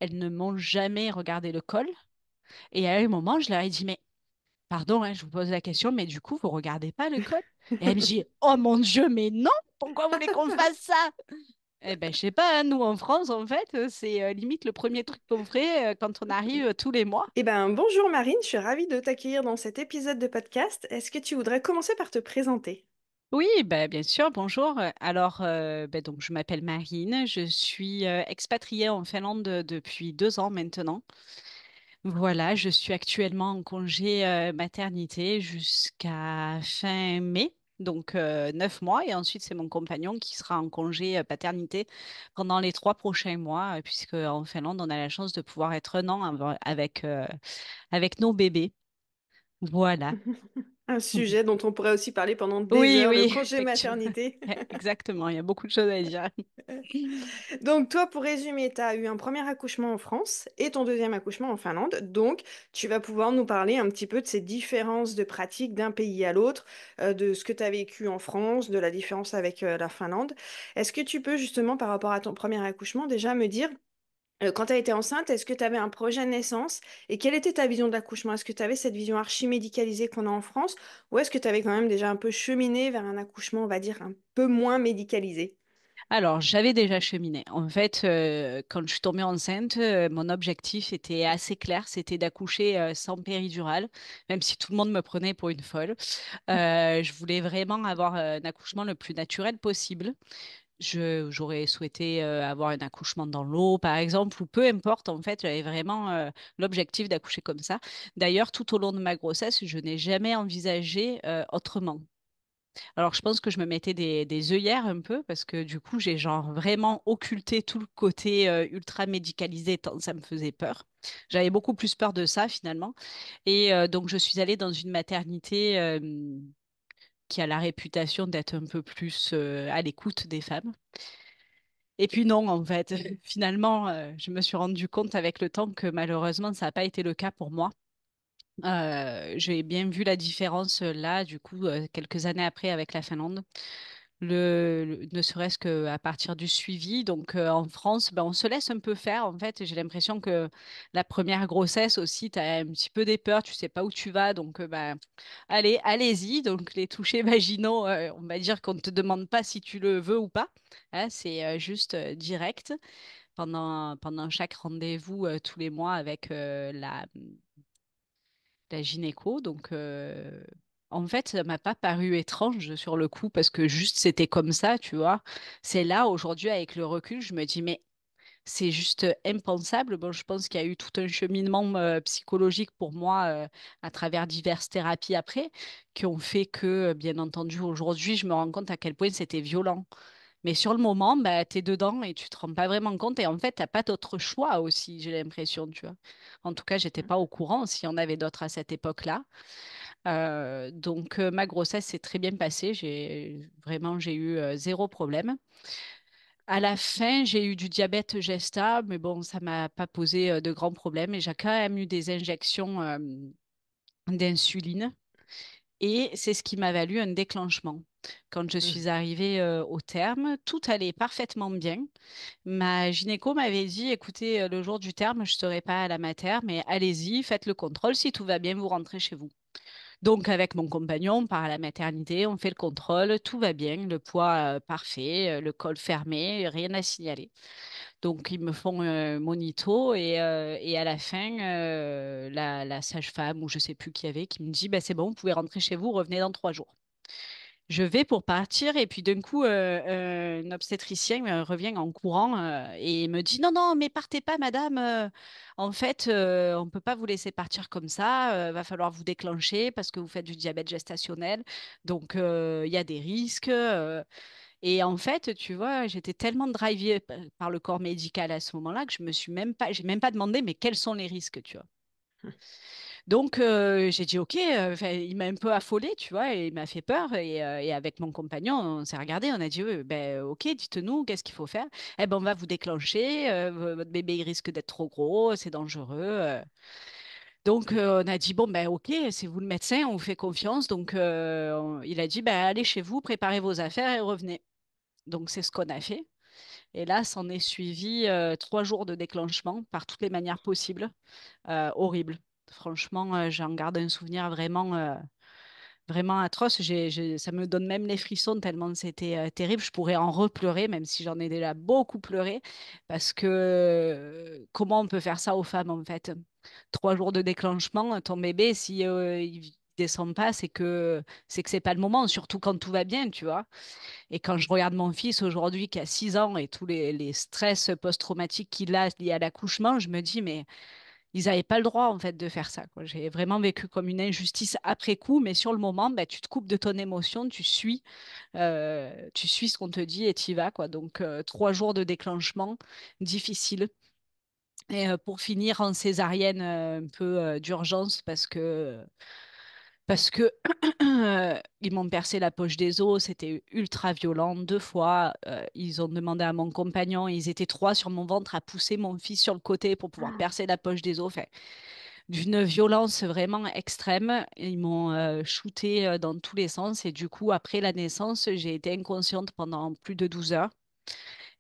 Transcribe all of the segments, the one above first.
elles ne m'ont jamais regardé le col. Et à un moment, je leur ai dit, mais pardon, hein, je vous pose la question, mais du coup, vous regardez pas le col? Et elle me dit, oh mon Dieu, mais non, pourquoi vous voulez qu'on fasse ça? Eh ben, je sais pas, hein, nous en France, en fait, c'est limite le premier truc qu'on ferait quand on arrive tous les mois. Eh ben, bonjour Marine, je suis ravie de t'accueillir dans cet épisode de podcast. Est-ce que tu voudrais commencer par te présenter? Oui, ben, bien sûr, bonjour. Alors, donc, je m'appelle Marine, je suis expatriée en Finlande depuis 2 ans maintenant. Voilà, je suis actuellement en congé maternité jusqu'à fin mai, donc 9 mois. Et ensuite, c'est mon compagnon qui sera en congé paternité pendant les 3 prochains mois, puisque en Finlande, on a la chance de pouvoir être un an avec nos bébés. Voilà. Un sujet dont on pourrait aussi parler pendant des Oui, heures, le oui, congé effectivement. maternité. Exactement, il y a beaucoup de choses à dire. Donc toi, pour résumer, tu as eu un premier accouchement en France et ton deuxième accouchement en Finlande. Donc tu vas pouvoir nous parler un petit peu de ces différences de pratiques d'un pays à l'autre, de ce que tu as vécu en France, de la différence avec la Finlande. Est-ce que tu peux justement, par rapport à ton premier accouchement, déjà me dire quand tu as été enceinte, est-ce que tu avais un projet de naissance et quelle était ta vision de l'accouchement? Est-ce que tu avais cette vision archi-médicalisée qu'on a en France ou est-ce que tu avais quand même déjà un peu cheminé vers un accouchement, on va dire, un peu moins médicalisé? Alors, j'avais déjà cheminé. En fait, quand je suis tombée enceinte, mon objectif était assez clair, c'était d'accoucher sans péridurale, même si tout le monde me prenait pour une folle. Je voulais vraiment avoir un accouchement le plus naturel possible. J'aurais souhaité avoir un accouchement dans l'eau, par exemple, ou peu importe. En fait, j'avais vraiment l'objectif d'accoucher comme ça. D'ailleurs, tout au long de ma grossesse, je n'ai jamais envisagé autrement. Alors, je pense que je me mettais des œillères un peu parce que du coup, j'ai genre vraiment occulté tout le côté ultra médicalisé tant ça me faisait peur. J'avais beaucoup plus peur de ça finalement. Et donc, je suis allée dans une maternité qui a la réputation d'être un peu plus à l'écoute des femmes. Et puis non, en fait, finalement, je me suis rendu compte avec le temps que malheureusement, ça n'a pas été le cas pour moi. J'ai bien vu la différence là, du coup, quelques années après avec la Finlande. Ne serait-ce qu'à partir du suivi. Donc en France, ben, on se laisse un peu faire. En fait, j'ai l'impression que la première grossesse aussi, tu as un petit peu des peurs, tu sais pas où tu vas. Donc ben, allez, allez-y. Donc les touchés vaginaux, on va dire qu'on ne te demande pas si tu le veux ou pas. Hein, c'est juste direct pendant chaque rendez-vous tous les mois avec la gynéco. Donc, en fait, ça m'a pas paru étrange sur le coup parce que juste c'était comme ça, tu vois. C'est là, aujourd'hui, avec le recul, je me dis, mais c'est juste impensable. Bon, je pense qu'il y a eu tout un cheminement psychologique pour moi à travers diverses thérapies après qui ont fait que, bien entendu, aujourd'hui, je me rends compte à quel point c'était violent. Mais sur le moment, bah, tu es dedans et tu te rends pas vraiment compte. Et en fait, t'as pas d'autre choix aussi, j'ai l'impression, tu vois. En tout cas, j'étais pas au courant s'il y en avait d'autres à cette époque-là. Donc, ma grossesse s'est très bien passée. J'ai eu zéro problème. À la fin, j'ai eu du diabète gestable, mais bon, ça m'a pas posé de grands problèmes. Et j'ai quand même eu des injections d'insuline. Et c'est ce qui m'a valu un déclenchement. Quand je suis arrivée au terme, tout allait parfaitement bien. Ma gynéco m'avait dit, écoutez, le jour du terme, je ne serai pas à la mater, mais allez-y, faites le contrôle. Si tout va bien, vous rentrez chez vous. Donc, avec mon compagnon, on part à la maternité, on fait le contrôle, tout va bien, le poids parfait, le col fermé, rien à signaler. Donc, ils me font monito et à la fin, la sage-femme ou je sais plus qui y avait qui me dit, bah, c'est bon, vous pouvez rentrer chez vous, revenez dans 3 jours. Je vais pour partir et puis d'un coup, un obstétricien revient en courant et me dit, non, non, mais partez pas, madame. En fait, on ne peut pas vous laisser partir comme ça. Va falloir vous déclencher parce que vous faites du diabète gestationnel. Donc, il y a des risques. Et en fait, tu vois, j'étais tellement drivée par le corps médical à ce moment-là que je me suis même pas, j'ai même pas demandé, mais quels sont les risques, tu vois. Donc, j'ai dit OK. 'Fin, il m'a un peu affolée, tu vois, et il m'a fait peur. Et avec mon compagnon, on s'est regardé, on a dit ben, OK, dites-nous, qu'est-ce qu'il faut faire? Eh ben, on va vous déclencher. Votre bébé, il risque d'être trop gros, c'est dangereux. Donc, on a dit bon, ben, OK, c'est vous le médecin, on vous fait confiance. Donc, il a dit ben, allez chez vous, préparez vos affaires et revenez. Donc, c'est ce qu'on a fait. Et là, s'en est suivi 3 jours de déclenchement par toutes les manières possibles. Horrible. Franchement, j'en garde un souvenir vraiment atroce. Ça me donne même les frissons tellement c'était terrible. Je pourrais en repleurer, même si j'en ai déjà beaucoup pleuré, parce que comment on peut faire ça aux femmes en fait? 3 jours de déclenchement, ton bébé, si il descend pas, c'est que c'est pas le moment, surtout quand tout va bien, tu vois. Et quand je regarde mon fils aujourd'hui qui a 6 ans et tous les stress post-traumatiques qu'il a liés à l'accouchement, je me dis, mais ils n'avaient pas le droit en fait de faire ça, quoi. J'ai vraiment vécu comme une injustice après coup, mais sur le moment, bah, tu te coupes de ton émotion, tu suis ce qu'on te dit et tu y vas, quoi. Donc 3 jours de déclenchement, difficile. Et pour finir en césarienne un peu d'urgence parce que ils m'ont percé la poche des os, c'était ultra violent 2 fois. Ils ont demandé à mon compagnon, ils étaient trois sur mon ventre à pousser mon fils sur le côté pour pouvoir percer la poche des os. Enfin, d'une violence vraiment extrême. Ils m'ont shooté dans tous les sens et du coup, après la naissance, j'ai été inconsciente pendant plus de 12 heures.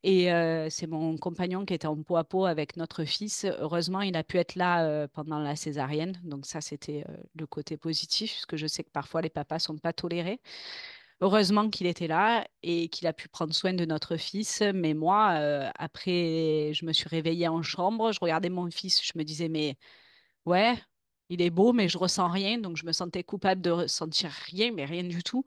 Et c'est mon compagnon qui était en peau à peau avec notre fils. Heureusement, il a pu être là pendant la césarienne. Donc ça, c'était le côté positif, parce que je sais que parfois les papas sont pas tolérés. Heureusement qu'il était là et qu'il a pu prendre soin de notre fils. Mais moi, après, je me suis réveillée en chambre, je regardais mon fils, je me disais, mais ouais, il est beau, mais je ressens rien. Donc je me sentais coupable de ressentir rien, mais rien du tout.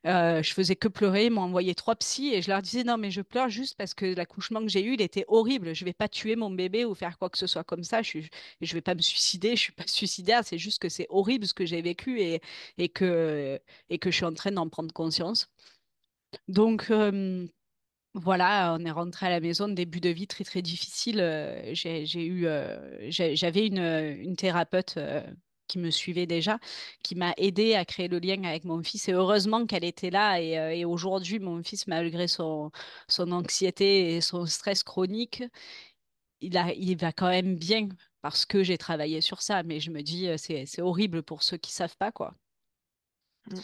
Je faisais que pleurer, ils m'ont envoyé 3 psys et je leur disais non mais je pleure juste parce que l'accouchement que j'ai eu, il était horrible. Je vais pas tuer mon bébé ou faire quoi que ce soit comme ça. Je vais pas me suicider. Je suis pas suicidaire. C'est juste que c'est horrible ce que j'ai vécu et que et que je suis en train d'en prendre conscience. Donc voilà, on est rentré à la maison, début de vie très très difficile. J'avais une thérapeute qui me suivait déjà, qui m'a aidé à créer le lien avec mon fils. Et heureusement qu'elle était là. Et aujourd'hui, mon fils, malgré son anxiété et son stress chronique, il va quand même bien parce que j'ai travaillé sur ça. Mais je me dis, c'est horrible pour ceux qui savent pas, quoi. Mm.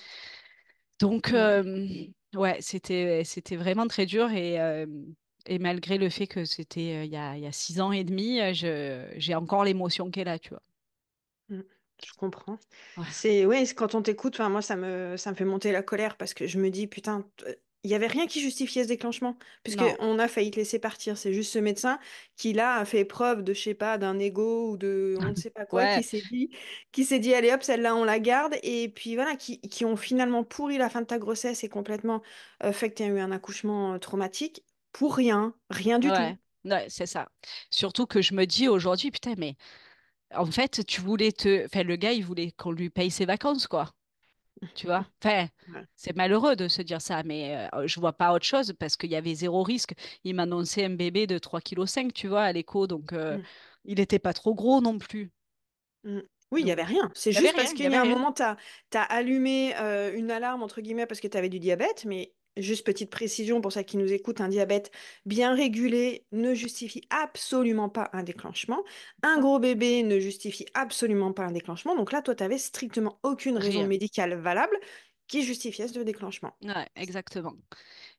Donc, Ouais. ouais, c'était vraiment très dur et malgré le fait que c'était il y a 6 ans et demi, j'ai encore l'émotion qui est là, tu vois. Mm. Je comprends. Ouais. C'est ouais, quand on t'écoute, enfin moi ça me fait monter la colère parce que je me dis putain, il y avait rien qui justifiait ce déclenchement puisque Non, on a failli te laisser partir. C'est juste ce médecin qui là a fait preuve de je sais pas d'un ego ou de on ne sait pas quoi ouais, qui s'est dit allez hop celle-là on la garde et puis voilà qui ont finalement pourri la fin de ta grossesse et complètement fait que tu as eu un accouchement traumatique pour rien du tout. ouais, ouais, c'est ça. Surtout que je me dis aujourd'hui, putain, mais en fait, enfin, le gars, il voulait qu'on lui paye ses vacances, quoi. Tu vois? Enfin, Ouais. c'est malheureux de se dire ça, mais je vois pas autre chose parce qu'il y avait zéro risque. Il m'annonçait un bébé de 3,5 kg, tu vois, à l'écho, donc Mm. il était pas trop gros non plus. Mm. Oui, il y avait Donc, rien. C'est il y avait juste rien, parce il y qu'il y avait a un rien. moment, t'as allumé une alarme, entre guillemets, parce que tu avais du diabète, mais juste petite précision pour ceux qui nous écoutent, un diabète bien régulé ne justifie absolument pas un déclenchement. Un gros bébé ne justifie absolument pas un déclenchement. Donc là, toi, tu avais strictement aucune raison Rien. médicale valable qui justifiait ce déclenchement. Ouais, exactement.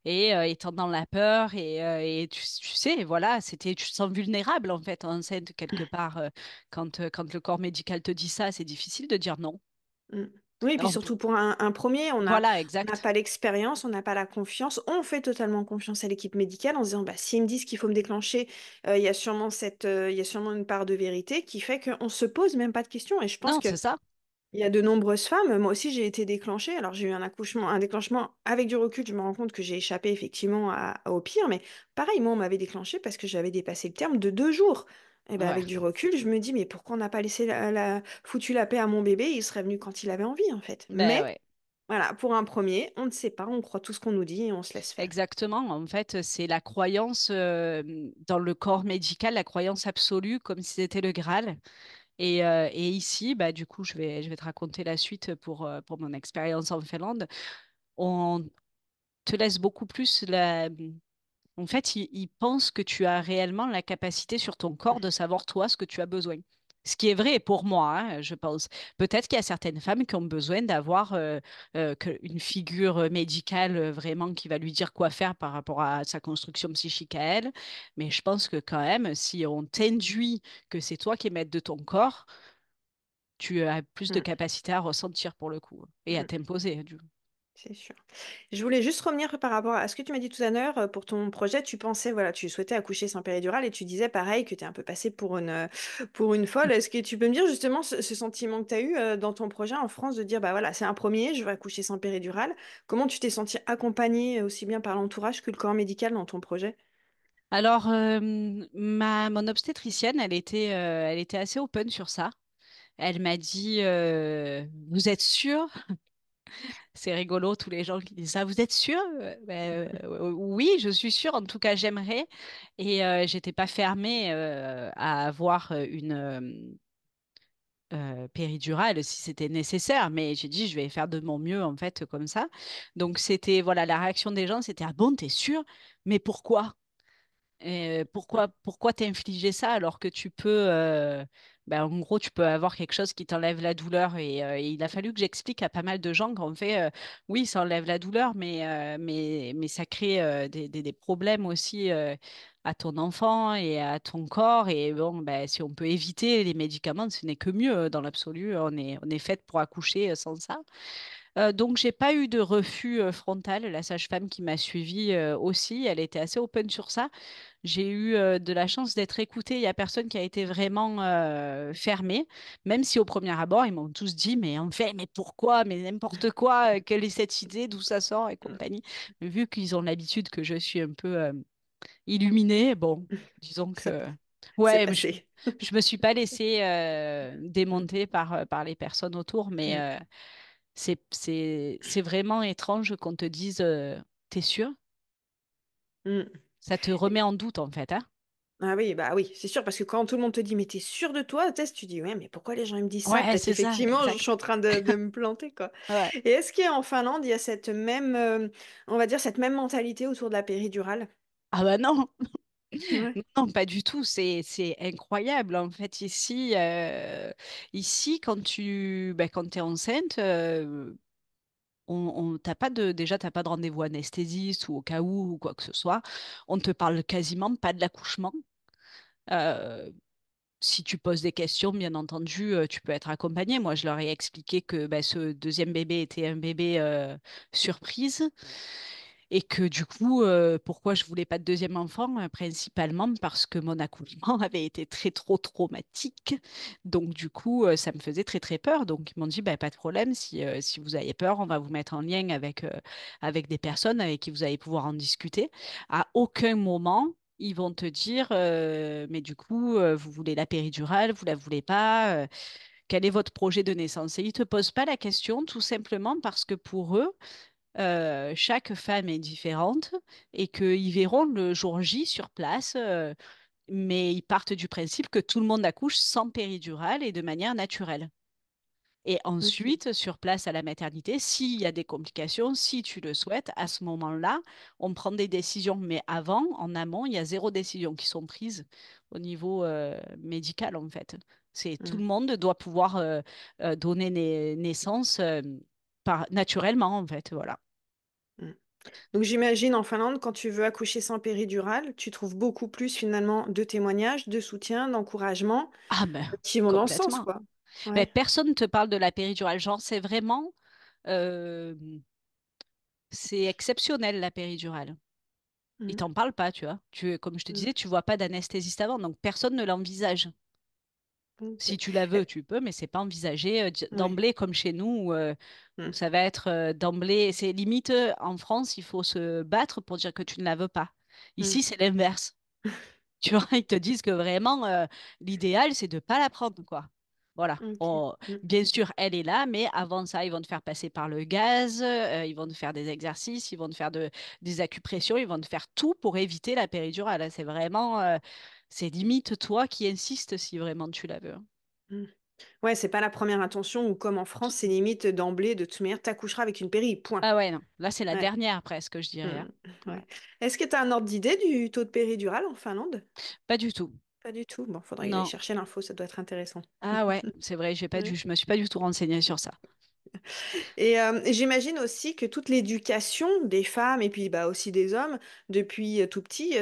Et étant dans la peur et tu sais, voilà, tu te sens vulnérable en fait enceinte quelque part. Quand le corps médical te dit ça, c'est difficile de dire non. Mm. Oui, et puis Non, surtout pour un premier, voilà, on n'a exact. pas l'expérience, on n'a pas la confiance. On fait totalement confiance à l'équipe médicale en se disant, bah, s'ils me disent qu'il faut me déclencher, il y a sûrement il y a sûrement une part de vérité qui fait qu'on se pose même pas de questions. Et je pense Non, que c'est ça. il y a de nombreuses femmes, moi aussi j'ai été déclenchée, alors j'ai eu un déclenchement avec du recul, je me rends compte que j'ai échappé effectivement au pire, mais pareil, moi on m'avait déclenché parce que j'avais dépassé le terme de 2 jours. Et ben Ouais. avec du recul, je me dis, mais pourquoi on n'a pas laissé foutu la paix à mon bébé, il serait venu quand il avait envie en fait. Ben Mais ouais. voilà, pour un premier, on ne sait pas, on croit tout ce qu'on nous dit et on se laisse faire. Exactement. En fait, c'est la croyance dans le corps médical, la croyance absolue, comme si c'était le Graal. Et ici, bah, du coup, je vais te raconter la suite pour mon expérience en Finlande. On te laisse beaucoup plus la... En fait, ils pensent que tu as réellement la capacité sur ton corps de savoir toi ce que tu as besoin. Ce qui est vrai pour moi, hein, je pense. Peut-être qu'il y a certaines femmes qui ont besoin d'avoir une figure médicale vraiment qui va lui dire quoi faire par rapport à sa construction psychique à elle. Mais je pense que quand même, si on t'induit que c'est toi qui es maître de ton corps, tu as plus de Mm, capacité à ressentir pour le coup et à mm. t'imposer. C'est sûr. Je voulais juste revenir par rapport à ce que tu m'as dit tout à l'heure. Pour ton projet, tu pensais, voilà, tu souhaitais accoucher sans péridurale et tu disais pareil que tu es un peu passée pour une folle. Est-ce que tu peux me dire justement ce sentiment que tu as eu dans ton projet en France de dire, bah voilà, c'est un premier, je vais accoucher sans péridurale. Comment tu t'es sentie accompagnée aussi bien par l'entourage que le corps médical dans ton projet? Alors, mon obstétricienne, elle était assez open sur ça. Elle m'a dit, vous êtes sûr? C'est rigolo, tous les gens qui disent ça. Vous êtes sûr? Oui, je suis sûre. En tout cas, j'aimerais. Et j'étais pas fermée à avoir péridurale si c'était nécessaire. Mais j'ai dit, je vais faire de mon mieux en fait comme ça. Donc c'était voilà, la réaction des gens, c'était ah bon, t'es sûre? Mais pourquoi? Pourquoi t'infliger ça alors que tu peux, ben, en gros, tu peux avoir quelque chose qui t'enlève la douleur et il a fallu que j'explique à pas mal de gens qu'en fait, oui, ça enlève la douleur, mais ça crée des problèmes aussi à ton enfant et à ton corps. Et bon, ben, si on peut éviter les médicaments, ce n'est que mieux dans l'absolu. On est fait pour accoucher sans ça. Donc, j'ai pas eu de refus frontal. La sage-femme qui m'a suivie aussi, elle était assez open sur ça. J'ai eu de la chance d'être écoutée. Il y a personne qui a été vraiment fermé, même si au premier abord, ils m'ont tous dit, mais en fait, mais pourquoi, mais n'importe quoi, quelle est cette idée, d'où ça sort et compagnie. Mais vu qu'ils ont l'habitude que je suis un peu illuminée, bon, disons Ça, que, c'est ouais, mais passé. je me suis pas laissée démonter par les personnes autour, mais Mm, c'est vraiment étrange qu'on te dise, t'es sûr? mm. Ça te remet en doute, en fait, hein? Ah oui, bah oui, c'est sûr, parce que quand tout le monde te dit, mais t'es sûr de toi, test, tu dis, ouais, mais pourquoi les gens ils me disent ça? Ouais, Peut-être c'est ça, qu'effectivement, je suis exact. en train de me planter, quoi. Ouais. Et est-ce qu'en Finlande, il y a cette même, on va dire, cette même mentalité autour de la péridurale? Ah bah non, Ouais. non, pas du tout. C'est incroyable en fait ici. Ici, quand t'es enceinte, t'as pas de déjà t'as pas de rendez-vous anesthésiste ou au cas où ou quoi que ce soit. On te parle quasiment pas de l'accouchement. Euh, Si tu poses des questions, bien entendu, tu peux être accompagné. Moi, je leur ai expliqué que bah, ce deuxième bébé était un bébé surprise. Et que du coup, pourquoi je voulais pas de deuxième enfant? Principalement parce que mon accouchement avait été très trop traumatique. Donc du coup, ça me faisait très très peur. Donc ils m'ont dit, bah, pas de problème, si vous avez peur, on va vous mettre en lien avec des personnes avec qui vous allez pouvoir en discuter. À aucun moment, ils vont te dire, mais du coup, vous voulez la péridurale, vous la voulez pas, quel est votre projet de naissance? Et ils te posent pas la question tout simplement parce que pour eux, chaque femme est différente et qu'ils verront le jour J sur place, mais ils partent du principe que tout le monde accouche sans péridurale et de manière naturelle. Et Ok. ensuite, sur place à la maternité, s'il y a des complications, si tu le souhaites, à ce moment-là, on prend des décisions. Mais avant, en amont, il y a zéro décision qui sont prises au niveau médical, en fait. C'est tout le Mm, monde doit pouvoir donner naissance naturellement, en fait. Voilà. mm. Donc j'imagine en Finlande, quand tu veux accoucher sans péridurale, tu trouves beaucoup plus finalement de témoignages, de soutien, d'encouragement Ah ben, qui vont dans le sens, complètement. quoi. Mais Ouais. personne ne te parle de la péridurale. Genre, c'est vraiment, euh, c'est exceptionnel la péridurale. Ils Mm, t'en parlent pas, tu vois. Comme je te mm. disais, tu vois pas d'anesthésiste avant, donc personne ne l'envisage. Ok. Si tu la veux, tu peux, mais c'est pas envisagé Ouais. d'emblée comme chez nous, où Mm, ça va être d'emblée. C'est limite en France, il faut se battre pour dire que tu ne la veux pas. mm. Ici, c'est l'inverse. Tu vois, ils te disent que vraiment, l'idéal, c'est de pas la prendre, quoi. Voilà. Ok. Mm, Bien sûr, elle est là, mais avant ça, ils vont te faire passer par le gaz, ils vont te faire des exercices, ils vont te faire des acupressions, ils vont te faire tout pour éviter la péridurale. C'est vraiment, c'est limite toi qui insistes si vraiment tu la veux. mm. Ouais, c'est pas la première intention ou comme en France, c'est limite d'emblée, de toute manière, t'accoucheras avec une péri, point. Ah ouais, non. Là, c'est la Ouais. dernière presque, je dirais, Mm, hein. Ouais. ouais. Est-ce que tu as un ordre d'idée du taux de péridurale en Finlande? Pas du tout. Pas du tout. Bon, faudrait aller Non. chercher l'info, ça doit être intéressant. Ah ouais, c'est vrai, Ouais. je me suis pas du tout renseignée sur ça. Et j'imagine aussi que toute l'éducation des femmes et puis bah, aussi des hommes depuis tout petit,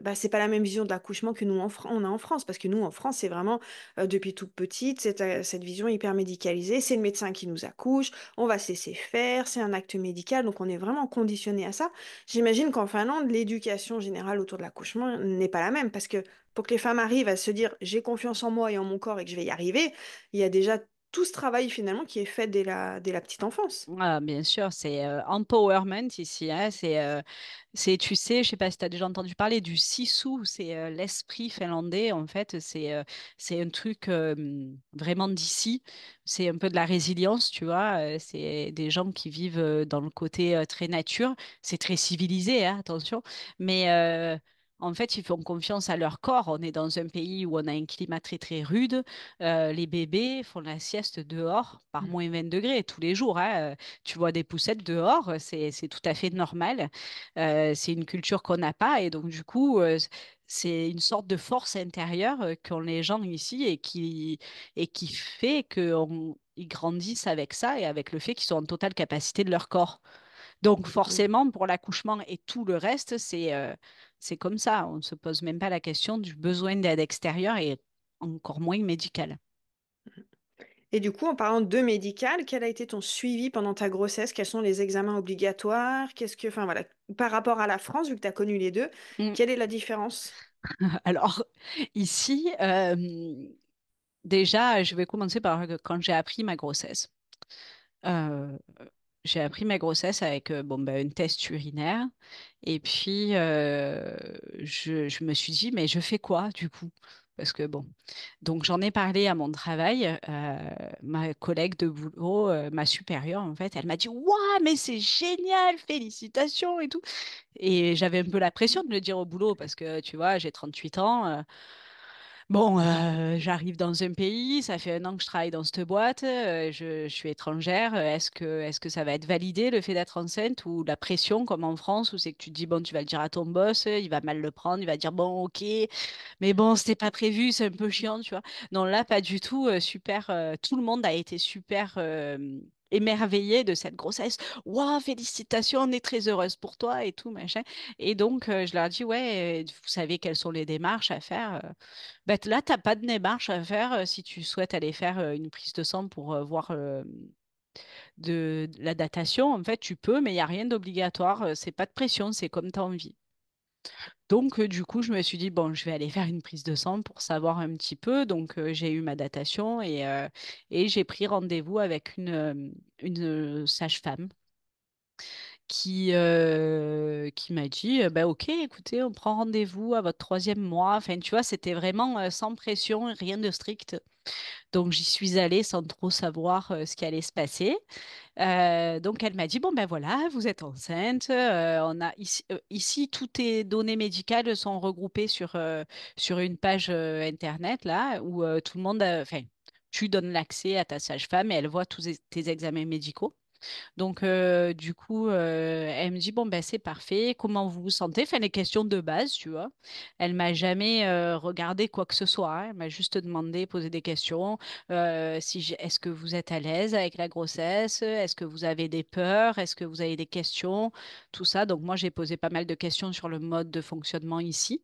bah, c'est pas la même vision de l'accouchement que nous on a en France. Parce que nous en France, c'est vraiment depuis toute petite cette vision hyper médicalisée. C'est le médecin qui nous accouche, on va se laisser faire, c'est un acte médical, donc on est vraiment conditionné à ça. J'imagine qu'en Finlande, l'éducation générale autour de l'accouchement n'est pas la même. Parce que pour que les femmes arrivent à se dire j'ai confiance en moi et en mon corps et que je vais y arriver, il y a déjà tout ce travail finalement qui est fait dès la petite enfance. Ah, bien sûr, c'est empowerment ici, hein, tu sais, je sais pas si tu as déjà entendu parler du sisu, c'est l'esprit finlandais, en fait, c'est un truc vraiment d'ici, c'est un peu de la résilience, tu vois, c'est des gens qui vivent dans le côté très nature, c'est très civilisé, hein, attention, mais en fait, ils font confiance à leur corps. On est dans un pays où on a un climat très très rude. Les bébés font la sieste dehors par Mm. -20 degrés tous les jours, hein. Tu vois des poussettes dehors, c'est tout à fait normal. C'est une culture qu'on n'a pas et donc du coup, c'est une sorte de force intérieure qu'ont les gens ici et qui fait qu'ils grandissent avec ça et avec le fait qu'ils sont en totale capacité de leur corps. Donc Mm. forcément, pour l'accouchement et tout le reste, c'est comme ça. On ne se pose même pas la question du besoin d'aide extérieure et encore moins médicale. Et du coup, en parlant de médical, quel a été ton suivi pendant ta grossesse? Quels sont les examens obligatoires? Enfin voilà, par rapport à la France, vu que tu as connu les deux, Mm. quelle est la différence? Alors, ici, déjà, je vais commencer par quand j'ai appris ma grossesse. Euh, j'ai appris ma grossesse avec bon, ben, un test urinaire. Et puis, je me suis dit, mais je fais quoi du coup? Parce que bon, donc j'en ai parlé à mon travail. Ma collègue de boulot, ma supérieure, en fait, elle m'a dit, waouh, mais c'est génial, félicitations et tout. Et j'avais un peu la pression de le dire au boulot parce que, tu vois, j'ai 38 ans. Bon, j'arrive dans un pays, ça fait un an que je travaille dans cette boîte, je suis étrangère. Est-ce que ça va être validé le fait d'être enceinte ou la pression comme en France où c'est que tu te dis, bon, tu vas le dire à ton boss, il va mal le prendre, il va dire, bon, ok, mais bon, c'était pas prévu, c'est un peu chiant, tu vois. Non, là, pas du tout, super, tout le monde a été super émerveillé de cette grossesse. Waouh, félicitations, on est très heureuse pour toi et tout, machin. Et donc, je leur dis, ouais, vous savez quelles sont les démarches à faire. Ben, là, tu n'as pas de démarche à faire si tu souhaites aller faire une prise de sang pour voir de la datation. En fait, tu peux, mais il n'y a rien d'obligatoire. C'est pas de pression, c'est comme tu as envie. Donc, du coup, je me suis dit, bon, je vais aller faire une prise de sang pour savoir un petit peu. Donc, j'ai eu ma datation et j'ai pris rendez-vous avec une sage-femme qui m'a dit, bah, OK, écoutez, on prend rendez-vous à votre troisième mois. Enfin, tu vois, c'était vraiment sans pression, rien de strict. Donc, j'y suis allée sans trop savoir ce qui allait se passer. Donc, elle m'a dit, bon, ben voilà, vous êtes enceinte. On a ici, toutes tes données médicales sont regroupées sur une page Internet, là, où tout le monde, enfin, tu donnes l'accès à ta sage-femme et elle voit tous tes examens médicaux. Donc, du coup, elle me dit, bon, ben, c'est parfait. Comment vous vous sentez? Enfin, les questions de base, tu vois. Elle m'a jamais regardé quoi que ce soit, hein. Elle m'a juste demandé, posé des questions. Est-ce que vous êtes à l'aise avec la grossesse? Est-ce que vous avez des peurs? Est-ce que vous avez des questions? Tout ça. Donc, moi, j'ai posé pas mal de questions sur le mode de fonctionnement ici.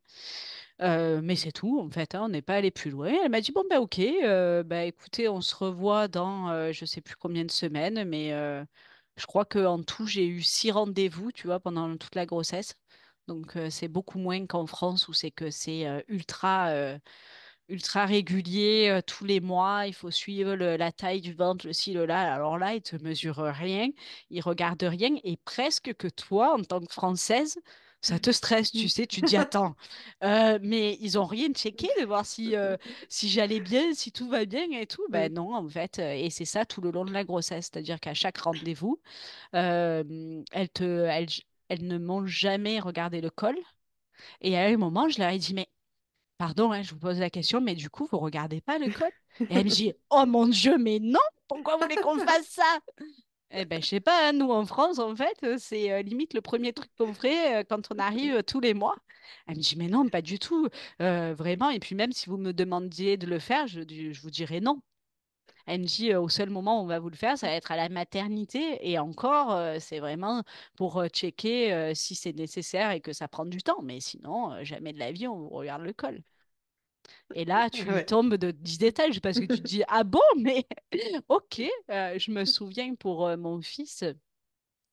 Mais c'est tout, en fait, hein, on n'est pas allé plus loin. Elle m'a dit, bon, bah, ok, bah, écoutez, on se revoit dans je sais plus combien de semaines, mais je crois qu'en tout, j'ai eu 6 rendez-vous, tu vois, pendant toute la grossesse. Donc, c'est beaucoup moins qu'en France où c'est que c'est ultra régulier tous les mois. Il faut suivre la taille du ventre, le ci, le là. Alors là, ils te mesurent rien, ils regardent rien et presque que toi, en tant que Française, ça te stresse, tu sais. Tu te dis, attends, mais ils ont rien checké de voir si j'allais bien, si tout va bien et tout. Ben non, en fait. Et c'est ça tout le long de la grossesse. C'est-à-dire qu'à chaque rendez-vous, elles ne m'ont jamais regardé le col. Et à un moment, je leur ai dit, mais pardon, hein, je vous pose la question, mais du coup, vous regardez pas le code? Et elle me dit, oh mon Dieu, mais non, pourquoi vous voulez qu'on fasse ça? Eh ben, je sais pas, hein, nous en France, en fait, c'est limite le premier truc qu'on ferait quand on arrive tous les mois. Elle me dit, mais non, pas du tout, vraiment. Et puis même si vous me demandiez de le faire, je vous dirais non. Elle me dit, au seul moment où on va vous le faire, ça va être à la maternité. Et encore, c'est vraiment pour checker si c'est nécessaire et que ça prend du temps. Mais sinon, jamais de la vie, on vous regarde le col. Et là, tu Ouais. tombes de 10 étages parce que tu te dis, ah bon, mais ok. Je me souviens pour mon fils.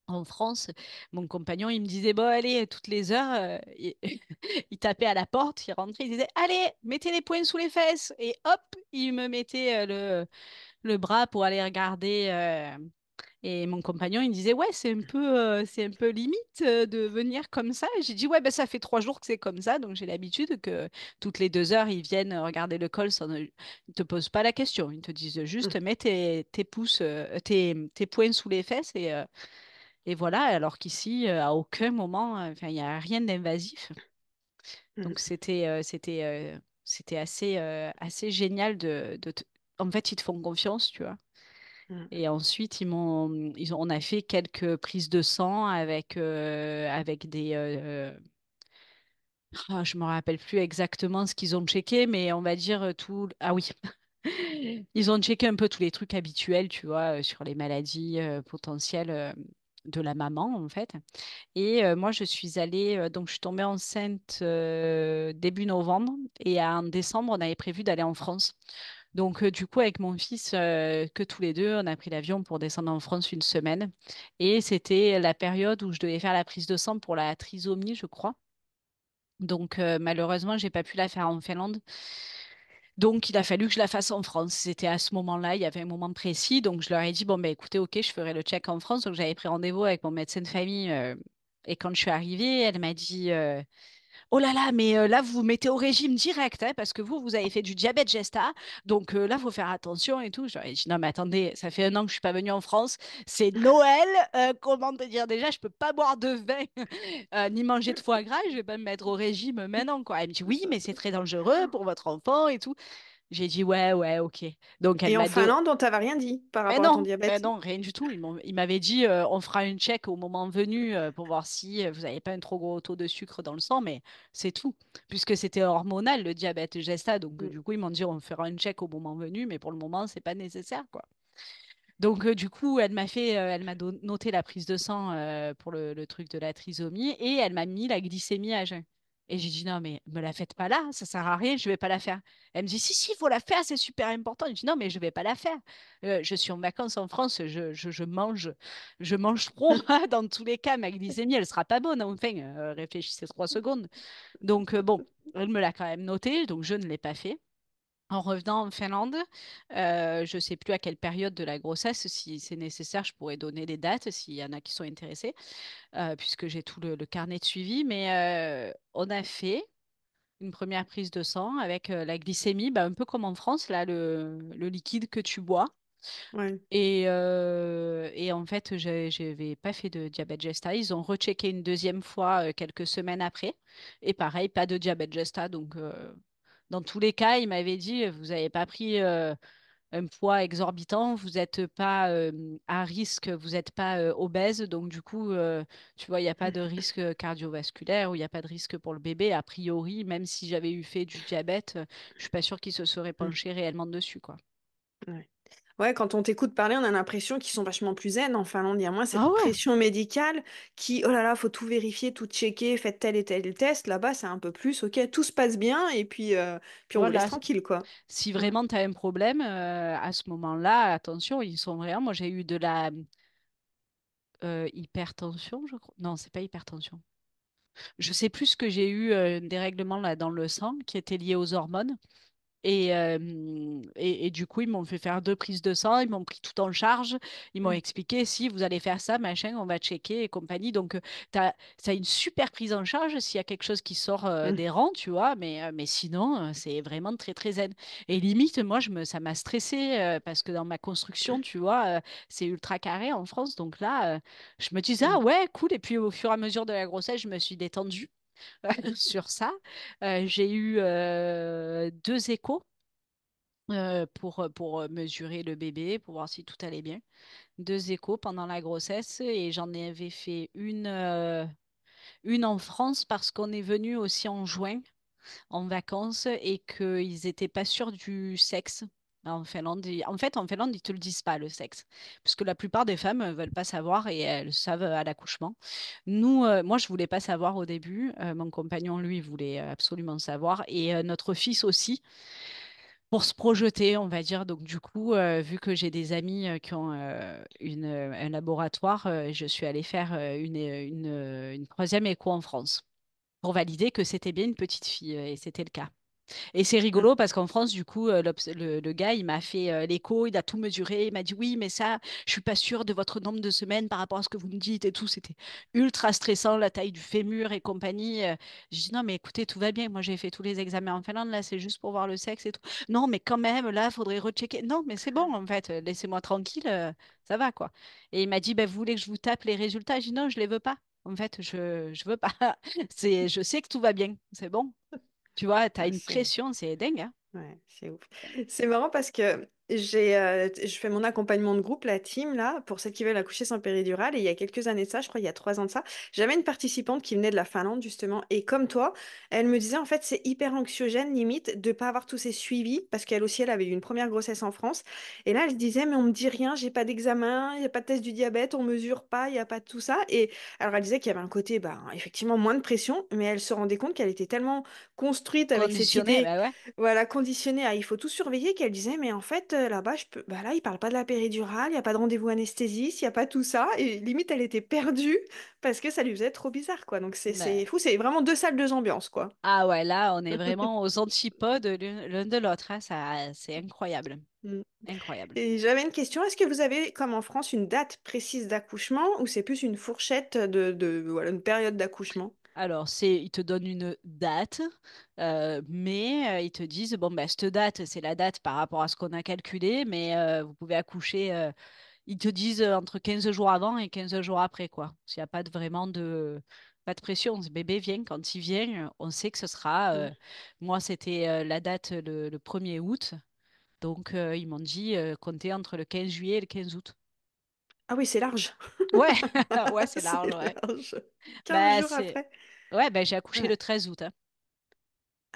En France, mon compagnon, il me disait, bon, allez, toutes les heures, il tapait à la porte, il rentrait, il disait, allez, mettez les poings sous les fesses. Et hop, il me mettait le bras pour aller regarder. Et mon compagnon, il me disait, ouais, c'est un peu limite de venir comme ça. Et j'ai dit, ouais, ben, ça fait 3 jours que c'est comme ça, donc j'ai l'habitude que toutes les 2 heures, ils viennent regarder le col sans. Ils ne te posent pas la question. Ils te disent juste, mets tes pouces, tes poings sous les fesses et voilà. Alors qu'ici, à aucun moment, enfin, il n'y a rien d'invasif. Donc c'était assez génial En fait, ils te font confiance, tu vois. Et ensuite, on a fait quelques prises de sang avec je me rappelle plus exactement ce qu'ils ont checké, mais on va dire tout. Ah oui, ils ont checké un peu tous les trucs habituels, tu vois, sur les maladies potentielles de la maman, en fait. Et moi, je suis allée, donc je suis tombée enceinte début novembre, et en décembre, on avait prévu d'aller en France. Donc, du coup, avec mon fils, que tous les deux, on a pris l'avion pour descendre en France une semaine. Et c'était la période où je devais faire la prise de sang pour la trisomie, je crois. Donc, malheureusement, j'ai pas pu la faire en Finlande. Donc, il a fallu que je la fasse en France. C'était à ce moment-là, il y avait un moment précis. Donc, je leur ai dit, bon, ben, écoutez, OK, je ferai le check en France. Donc, j'avais pris rendez-vous avec mon médecin de famille. Et quand je suis arrivée, elle m'a dit, oh là là, mais là, vous vous mettez au régime direct, hein, parce que vous avez fait du diabète Gesta. Donc là, il faut faire attention et tout. J'aurais dit, non, mais attendez, ça fait un an que je suis pas venue en France. C'est Noël. Comment te dire déjà, je peux pas boire de vin ni manger de foie gras. Je vais pas me mettre au régime maintenant, quoi. Elle me dit, oui, mais c'est très dangereux pour votre enfant et tout. J'ai dit, ouais, ouais, ok. Donc elle Et en m'a donné. Finlande, on t'avait rien dit par rapport à ton Ben diabète? non, rien du tout. Ils m'avaient dit, on fera une check au moment venu pour voir si vous n'avez pas un trop gros taux de sucre dans le sang, mais c'est tout. Puisque c'était hormonal, le diabète Gesta, donc Mm. du coup, ils m'ont dit, on fera une check au moment venu, mais pour le moment, c'est pas nécessaire, quoi. Donc, du coup, elle m'a noté la prise de sang pour le truc de la trisomie et elle m'a mis la glycémie à jeun. Et j'ai dit, non, mais me la faites pas là, ça sert à rien, je vais pas la faire. Elle me dit, si, si, il faut la faire, c'est super important. Je dis, non, mais je vais pas la faire. Je suis en vacances en France, je mange trop. Dans tous les cas, ma glycémie, elle sera pas bonne. Enfin, réfléchissez 3 secondes. Donc, bon, elle me l'a quand même noté, donc je ne l'ai pas fait. En revenant en Finlande, je ne sais plus à quelle période de la grossesse, si c'est nécessaire, je pourrais donner des dates s'il y en a qui sont intéressés, puisque j'ai tout le carnet de suivi. Mais on a fait une première prise de sang avec la glycémie, bah, un peu comme en France, là, le liquide que tu bois. Ouais. Et en fait, je n'avais pas fait de diabète Gesta. Ils ont rechecké une deuxième fois quelques semaines après. Et pareil, pas de diabète Gesta. Donc, dans tous les cas, il m'avait dit, vous n'avez pas pris un poids exorbitant, vous n'êtes pas à risque, vous n'êtes pas obèse. Donc, du coup, tu vois, il n'y a pas de risque cardiovasculaire ou il n'y a pas de risque pour le bébé. A priori, même si j'avais eu fait du diabète, je suis pas sûre qu'il se serait Mm. penché réellement dessus, quoi. Ouais. Ouais, quand on t'écoute parler, on a l'impression qu'ils sont vachement plus zen en Finlande. Il y a moins Ah cette ouais, pression médicale qui, oh là là, faut tout vérifier, tout checker, faites tel et tel test. Là-bas, c'est un peu plus, ok, tout se passe bien et puis on vous laisse voilà. tranquille, quoi. Si Mm. vraiment tu as un problème, à ce moment-là, attention, ils sont vraiment. Moi, j'ai eu de la hypertension, je crois. Non, c'est pas hypertension. Je sais plus ce que j'ai eu des règlements là dans le sang qui étaient liés aux hormones. Et du coup, ils m'ont fait faire 2 prises de sang, ils m'ont pris tout en charge, ils m'ont Mm. expliqué si vous allez faire ça, machin, on va checker et compagnie. Donc, ça a une super prise en charge s'il y a quelque chose qui sort Mm. des rangs, tu vois, mais sinon, c'est vraiment très, très zen. Et limite, moi, ça m'a stressée parce que dans ma construction, tu vois, c'est ultra carré en France. Donc là, je me disais, ah Mm. ouais, cool. Et puis, au fur et à mesure de la grossesse, je me suis détendue sur ça. J'ai eu 2 échos. pour mesurer le bébé, pour voir si tout allait bien. Deux échos pendant la grossesse et j'en avais fait une en France parce qu'on est venu aussi en juin en vacances et qu'ils n'étaient pas sûrs du sexe. En Finlande, en fait, en Finlande, ils te le disent pas, le sexe. Parce que la plupart des femmes veulent pas savoir et elles savent à l'accouchement. Nous, moi, je voulais pas savoir au début. Mon compagnon, lui, voulait absolument savoir. Et notre fils aussi, pour se projeter, on va dire. Donc, du coup, vu que j'ai des amis qui ont un laboratoire, je suis allée faire une troisième écho en France pour valider que c'était bien une petite fille. Et c'était le cas. Et c'est Mm. rigolo parce qu'en France, du coup, le gars, il m'a fait l'écho, il a tout mesuré, il m'a dit oui, mais ça, je suis pas sûre de votre nombre de semaines par rapport à ce que vous me dites et tout. C'était ultra stressant, la taille du fémur et compagnie. J'ai dit non, mais écoutez, tout va bien. Moi, j'ai fait tous les examens en Finlande, là, c'est juste pour voir le sexe et tout. Non, mais quand même, là, faudrait rechecker. Non, mais c'est bon, en fait, laissez-moi tranquille, ça va, quoi. Et il m'a dit, ben, vous voulez que je vous tape les résultats? J'ai dit non, je les veux pas. En fait, je veux pas. Je sais que tout va bien, c'est bon. Tu vois, tu as Ah, une pression, c'est dingue, hein? ouais, c'est ouf. C'est marrant parce que je fais mon accompagnement de groupe, la team, là, pour celles qui veulent accoucher sans péridurale. Et il y a quelques années de ça, je crois, il y a 3 ans de ça, j'avais une participante qui venait de la Finlande, justement. Et comme toi, elle me disait, en fait, c'est hyper anxiogène, limite, de pas avoir tous ces suivis, parce qu'elle aussi, elle avait eu une première grossesse en France. Et là, elle disait, mais on me dit rien, j'ai pas d'examen, il n'y a pas de test du diabète, on mesure pas, il n'y a pas de tout ça. Et alors, elle disait qu'il y avait un côté, bah, effectivement, moins de pression, mais elle se rendait compte qu'elle était tellement construite avec cette Conditionné, idée, bah ouais. voilà, conditionnée à il faut tout surveiller, qu'elle disait, mais en fait, là-bas, bah là, ils parlent pas de la péridurale, il n'y a pas de rendez-vous anesthésiste, il n'y a pas tout ça. Et limite, elle était perdue parce que ça lui faisait trop bizarre, quoi. Donc, c'est Mais- fou, c'est vraiment deux salles, deux ambiances, quoi. Ah ouais, là, on est vraiment aux antipodes l'un de l'autre, hein. Ça, c'est incroyable. Mm. Incroyable. Et j'avais une question, est-ce que vous avez, comme en France, une date précise d'accouchement ou c'est plus une fourchette voilà, une période d'accouchement? Alors, ils te donnent une date, mais ils te disent, bon, bah, cette date, c'est la date par rapport à ce qu'on a calculé, mais vous pouvez accoucher, ils te disent entre 15 jours avant et 15 jours après, quoi. S'il n'y a pas pas de pression. Ce bébé vient, quand il vient, on sait que ce sera, Ouais. moi, c'était la date le 1er août, donc ils m'ont dit, comptez entre le 15 juillet et le 15 août. Ah oui, c'est large. Ouais, ouais, c'est large, C'est ouais. large. 15 Bah, jours après. ouais, bah, j'ai accouché le Ouais. 13 août, hein.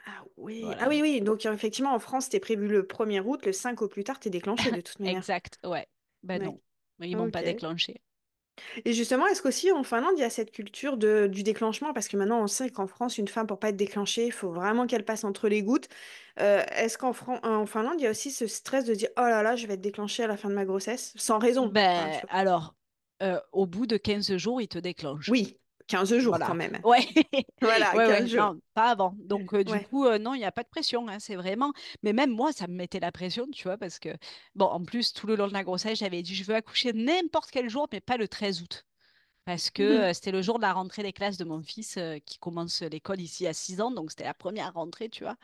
Ah oui, ah Voilà. oui, oui. Donc effectivement, en France, t'es prévu le 1er août, le 5 au plus tard, t'es déclenché de toute manière. Exact, ouais. Ben Ouais. non, ils m'ont pas Ok. déclenché. Et justement, est-ce qu'aussi en Finlande, il y a cette culture du déclenchement? Parce que maintenant, on sait qu'en France, une femme, pour pas être déclenchée, il faut vraiment qu'elle passe entre les gouttes. Est-ce en Finlande, il y a aussi ce stress de dire, oh là là, je vais être déclenchée à la fin de ma grossesse? Sans raison. Enfin, Ben alors, au bout de 15 jours, ils te déclenchent. oui, 15 jours quand Voilà. même. Ouais, Voilà, ouais, 15 ouais. jours. Non, pas avant. Donc, du Ouais. coup, non, il n'y a pas de pression, hein, c'est vraiment. Mais même moi, ça me mettait la pression, tu vois, parce que, bon, en plus, tout le long de la grossesse, j'avais dit, je veux accoucher n'importe quel jour, mais pas le 13 août. Parce que c'était le jour de la rentrée des classes de mon fils qui commence l'école ici à 6 ans. Donc, c'était la première rentrée, tu vois.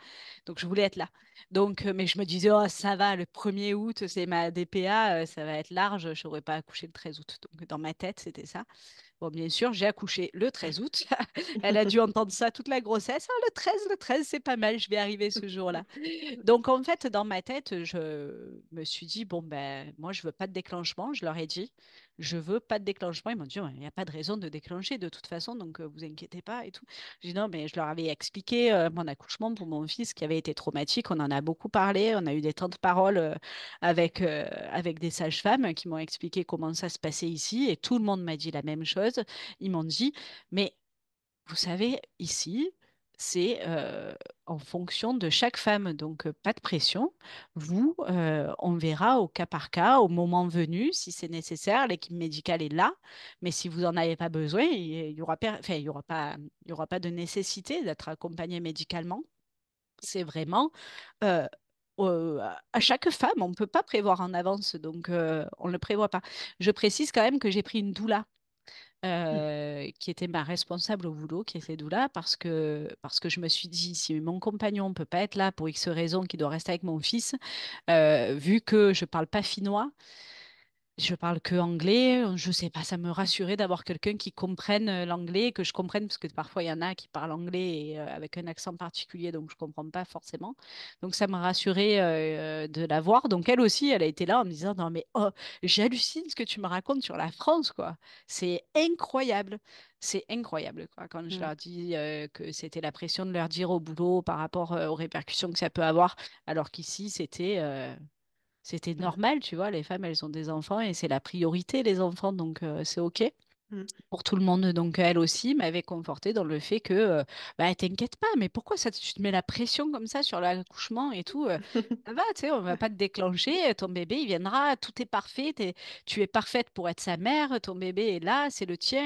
Donc, je voulais être là. Donc, mais je me disais, oh, ça va, le 1er août, c'est ma DPA, ça va être large, je n'aurais pas accouché le 13 août. Donc, dans ma tête, c'était ça. Bon, bien sûr, j'ai accouché le 13 août. Elle a dû entendre ça toute la grossesse. Ah, le 13, c'est pas mal, je vais arriver ce jour-là. Donc, en fait, dans ma tête, je me suis dit, bon, ben, moi, je veux pas de déclenchement. Je leur ai dit, je veux pas de déclenchement. Ils m'ont dit, ouais, il n'y a pas de raison de déclencher de toute façon, donc vous inquiétez pas et tout. J'ai dit, non, mais je leur avais expliqué mon accouchement pour mon fils qui avait été traumatique. On en a beaucoup parlé. On a eu des temps de parole avec des sages-femmes qui m'ont expliqué comment ça se passait ici et tout le monde m'a dit la même chose. Ils m'ont dit, mais vous savez, ici, c'est en fonction de chaque femme, donc pas de pression. Vous, on verra au cas par cas, au moment venu, si c'est nécessaire. L'équipe médicale est là, mais si vous n'en avez pas besoin, il y aura, enfin, il y aura pas de nécessité d'être accompagné médicalement. C'est vraiment euh, à chaque femme, on ne peut pas prévoir en avance, donc on ne le prévoit pas. Je précise quand même que j'ai pris une doula qui était ma responsable au boulot, qui était doula, parce que je me suis dit, si mon compagnon ne peut pas être là pour X raison, qu'il doit rester avec mon fils, vu que je parle pas finnois, Je parle que anglais, je sais pas, ça me rassurait d'avoir quelqu'un qui comprenne l'anglais, que je comprenne, parce que parfois il y en a qui parlent anglais et, avec un accent particulier, donc je comprends pas forcément. Donc ça me rassurait de la voir. Donc elle aussi, elle a été là en me disant, non mais oh, j'hallucine ce que tu me racontes sur la France, quoi. C'est incroyable. C'est incroyable, quoi. Quand je Mm. leur dis que c'était la pression de leur dire au boulot par rapport aux répercussions que ça peut avoir, alors qu'ici c'était Mm. normal, tu vois, les femmes, elles ont des enfants et c'est la priorité, les enfants, donc c'est OK Mm. pour tout le monde. Donc elle aussi m'avait confortée dans le fait que, bah, t'inquiète pas, mais pourquoi ça, tu te mets la pression comme ça sur l'accouchement et tout ça va, tu sais, on va pas te déclencher, ton bébé, il viendra, tout est parfait, tu es parfaite pour être sa mère, ton bébé est là, c'est le tien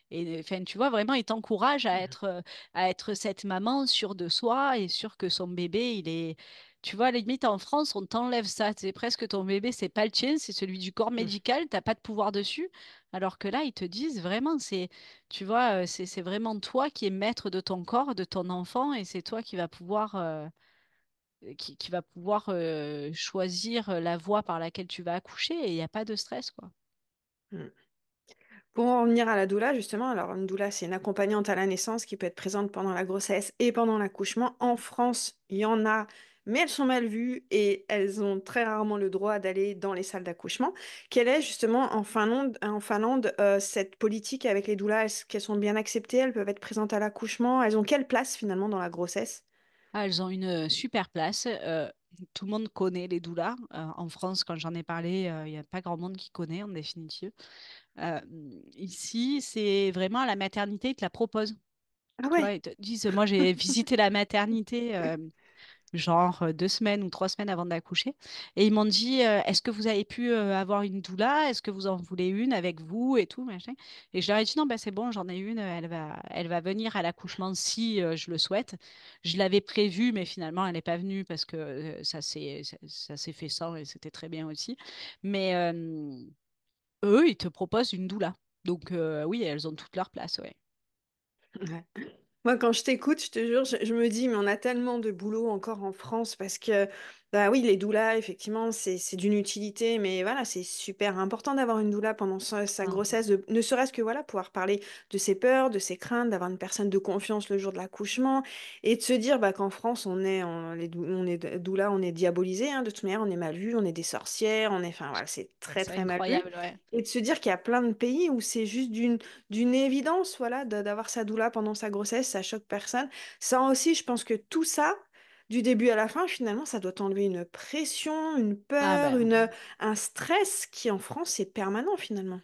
et enfin, tu vois, vraiment, il t'encourage à être cette maman sûre de soi et sûre que son bébé, il est... Tu vois, à la limite, en France, on t'enlève ça. C'est presque ton bébé, c'est pas le tien, c'est celui du corps Mm. médical, t'as pas de pouvoir dessus. Alors que là, ils te disent vraiment, tu vois, c'est vraiment toi qui es maître de ton corps, de ton enfant, et c'est toi qui va pouvoir choisir la voie par laquelle tu vas accoucher, et il n'y a pas de stress, quoi. Mm. Pour en revenir à la doula, justement, alors une doula, c'est une accompagnante à la naissance qui peut être présente pendant la grossesse et pendant l'accouchement. En France, il y en a, mais elles sont mal vues et elles ont très rarement le droit d'aller dans les salles d'accouchement. Quelle est justement en Finlande cette politique avec les doulas? Est-ce qu'elles sont bien acceptées? Elles peuvent être présentes à l'accouchement? Elles ont quelle place finalement dans la grossesse? Ah, elles ont une super place. Tout le monde connaît les doulas. En France, quand j'en ai parlé, il n'y a pas grand monde qui connaît, en définitive. Euh, Ici, c'est vraiment la maternité, ils te la proposent. Ah Tu vois, ouais. ils te disent, moi j'ai visité la maternité. Genre 2 semaines ou 3 semaines avant d'accoucher. Et ils m'ont dit, est-ce que vous avez pu avoir une doula? Est-ce que vous en voulez une avec vous et tout, machin. Et je leur ai dit, non, bah, c'est bon, j'en ai une. Elle va venir à l'accouchement si je le souhaite. Je l'avais prévu, mais finalement, elle n'est pas venue parce que ça s'est fait sans et c'était très bien aussi. Mais eux, ils te proposent une doula. Donc oui, elles ont toute leur place, ouais. Ouais. Moi, quand je t'écoute, je te jure, je me dis, mais on a tellement de boulot encore en France parce que, bah oui, les doulas, effectivement, c'est d'une utilité, mais voilà, c'est super important d'avoir une doula pendant sa Ah, grossesse, ne serait-ce que, voilà, pouvoir parler de ses peurs, de ses craintes, d'avoir une personne de confiance le jour de l'accouchement et de se dire, bah, qu'en France, on est doula, on est diabolisé, hein, de toute manière, on est mal vu, on est des sorcières, enfin, voilà, c'est très, c'est très mal vu. incroyable, ouais. Et de se dire qu'il y a plein de pays où c'est juste d'une évidence, voilà, d'avoir sa doula pendant sa grossesse, ça choque personne. Ça aussi, je pense que tout ça, du début à la fin, finalement, ça doit t'enlever une pression, une Ah peur, ben. un stress qui en France est permanent finalement.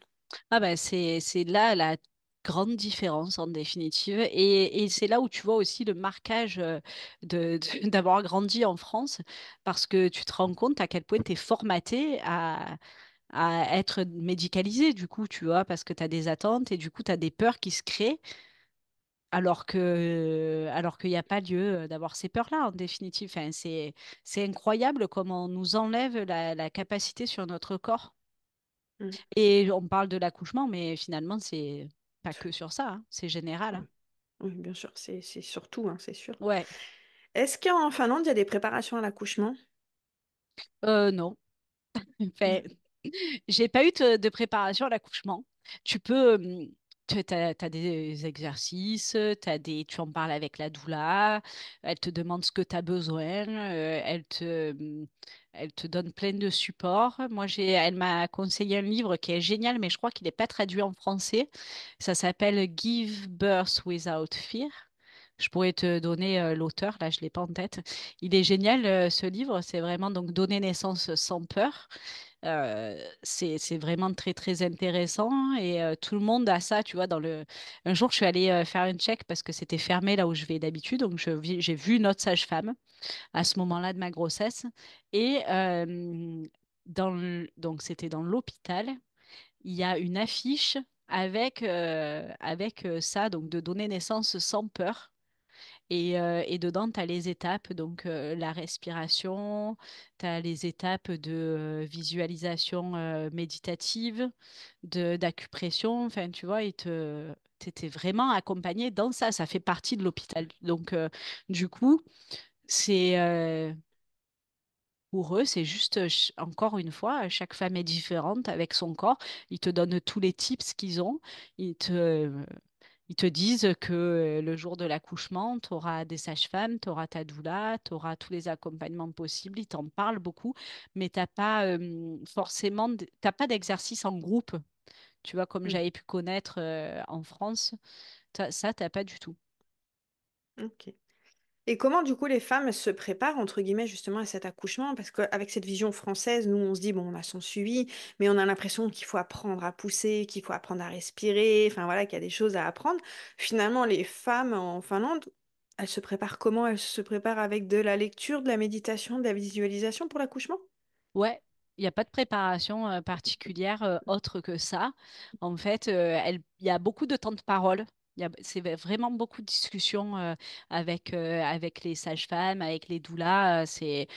Ah ben c'est là la grande différence en définitive et c'est là où tu vois aussi le marquage d'avoir grandi en France parce que tu te rends compte à quel point tu es formaté à être médicalisé du coup tu vois parce que tu as des attentes et du coup tu as des peurs qui se créent alors qu'il n'y a pas lieu d'avoir ces peurs-là en définitive. Enfin, c'est incroyable comment on nous enlève la capacité sur notre corps. Mm. Et on parle de l'accouchement, mais finalement, c'est pas que sur ça, hein, c'est général, hein. Mm. Oui, bien sûr, c'est surtout, hein, c'est sûr. Ouais, Est-ce qu'en Finlande, il y a des préparations à l'accouchement? non. Enfin, j'ai pas eu de préparation à l'accouchement. Tu peux, t'as des exercices, tu en parles avec la doula, elle te demande ce que tu as besoin, elle te donne plein de supports. Elle m'a conseillé un livre qui est génial, mais je crois qu'il n'est pas traduit en français. Ça s'appelle Give Birth Without Fear. Je pourrais te donner l'auteur, là je l'ai pas en tête. Il est génial ce livre, c'est vraiment donc donner naissance sans peur. C'est vraiment très très intéressant et tout le monde a ça, tu vois, Un jour, je suis allée faire un check parce que c'était fermé là où je vais d'habitude, donc j'ai vu notre sage-femme à ce moment-là de ma grossesse et donc c'était dans l'hôpital, il y a une affiche avec ça, donc de donner naissance sans peur. Et dedans, tu as les étapes, donc la respiration, tu as les étapes de visualisation méditative, d'acupression, enfin, tu vois, t'étais vraiment accompagné dans ça, ça fait partie de l'hôpital. Donc, du coup, c'est Pour eux, c'est juste, encore une fois, chaque femme est différente avec son corps. Ils te donnent tous les tips qu'ils ont. Ils te, ils te disent que le jour de l'accouchement, tu auras des sages-femmes, tu auras ta doula, tu auras tous les accompagnements possibles. Ils t'en parlent beaucoup, mais t'as pas forcément, t'as pas d'exercice en groupe. Tu vois, comme Mm. j'avais pu connaître en France, ça, t'as pas du tout. Ok. Et comment du coup les femmes se préparent entre guillemets justement à cet accouchement? Parce qu'avec cette vision française, nous on se dit bon on a son suivi, mais on a l'impression qu'il faut apprendre à pousser, qu'il faut apprendre à respirer, enfin voilà qu'il y a des choses à apprendre. Finalement les femmes en Finlande, elles se préparent comment? Elles se préparent avec de la lecture, de la méditation, de la visualisation pour l'accouchement? Ouais, il n'y a pas de préparation particulière autre que ça. En fait, il y a beaucoup de temps de parole. C'est vraiment beaucoup de discussions avec les sages-femmes, avec les doulas. C'est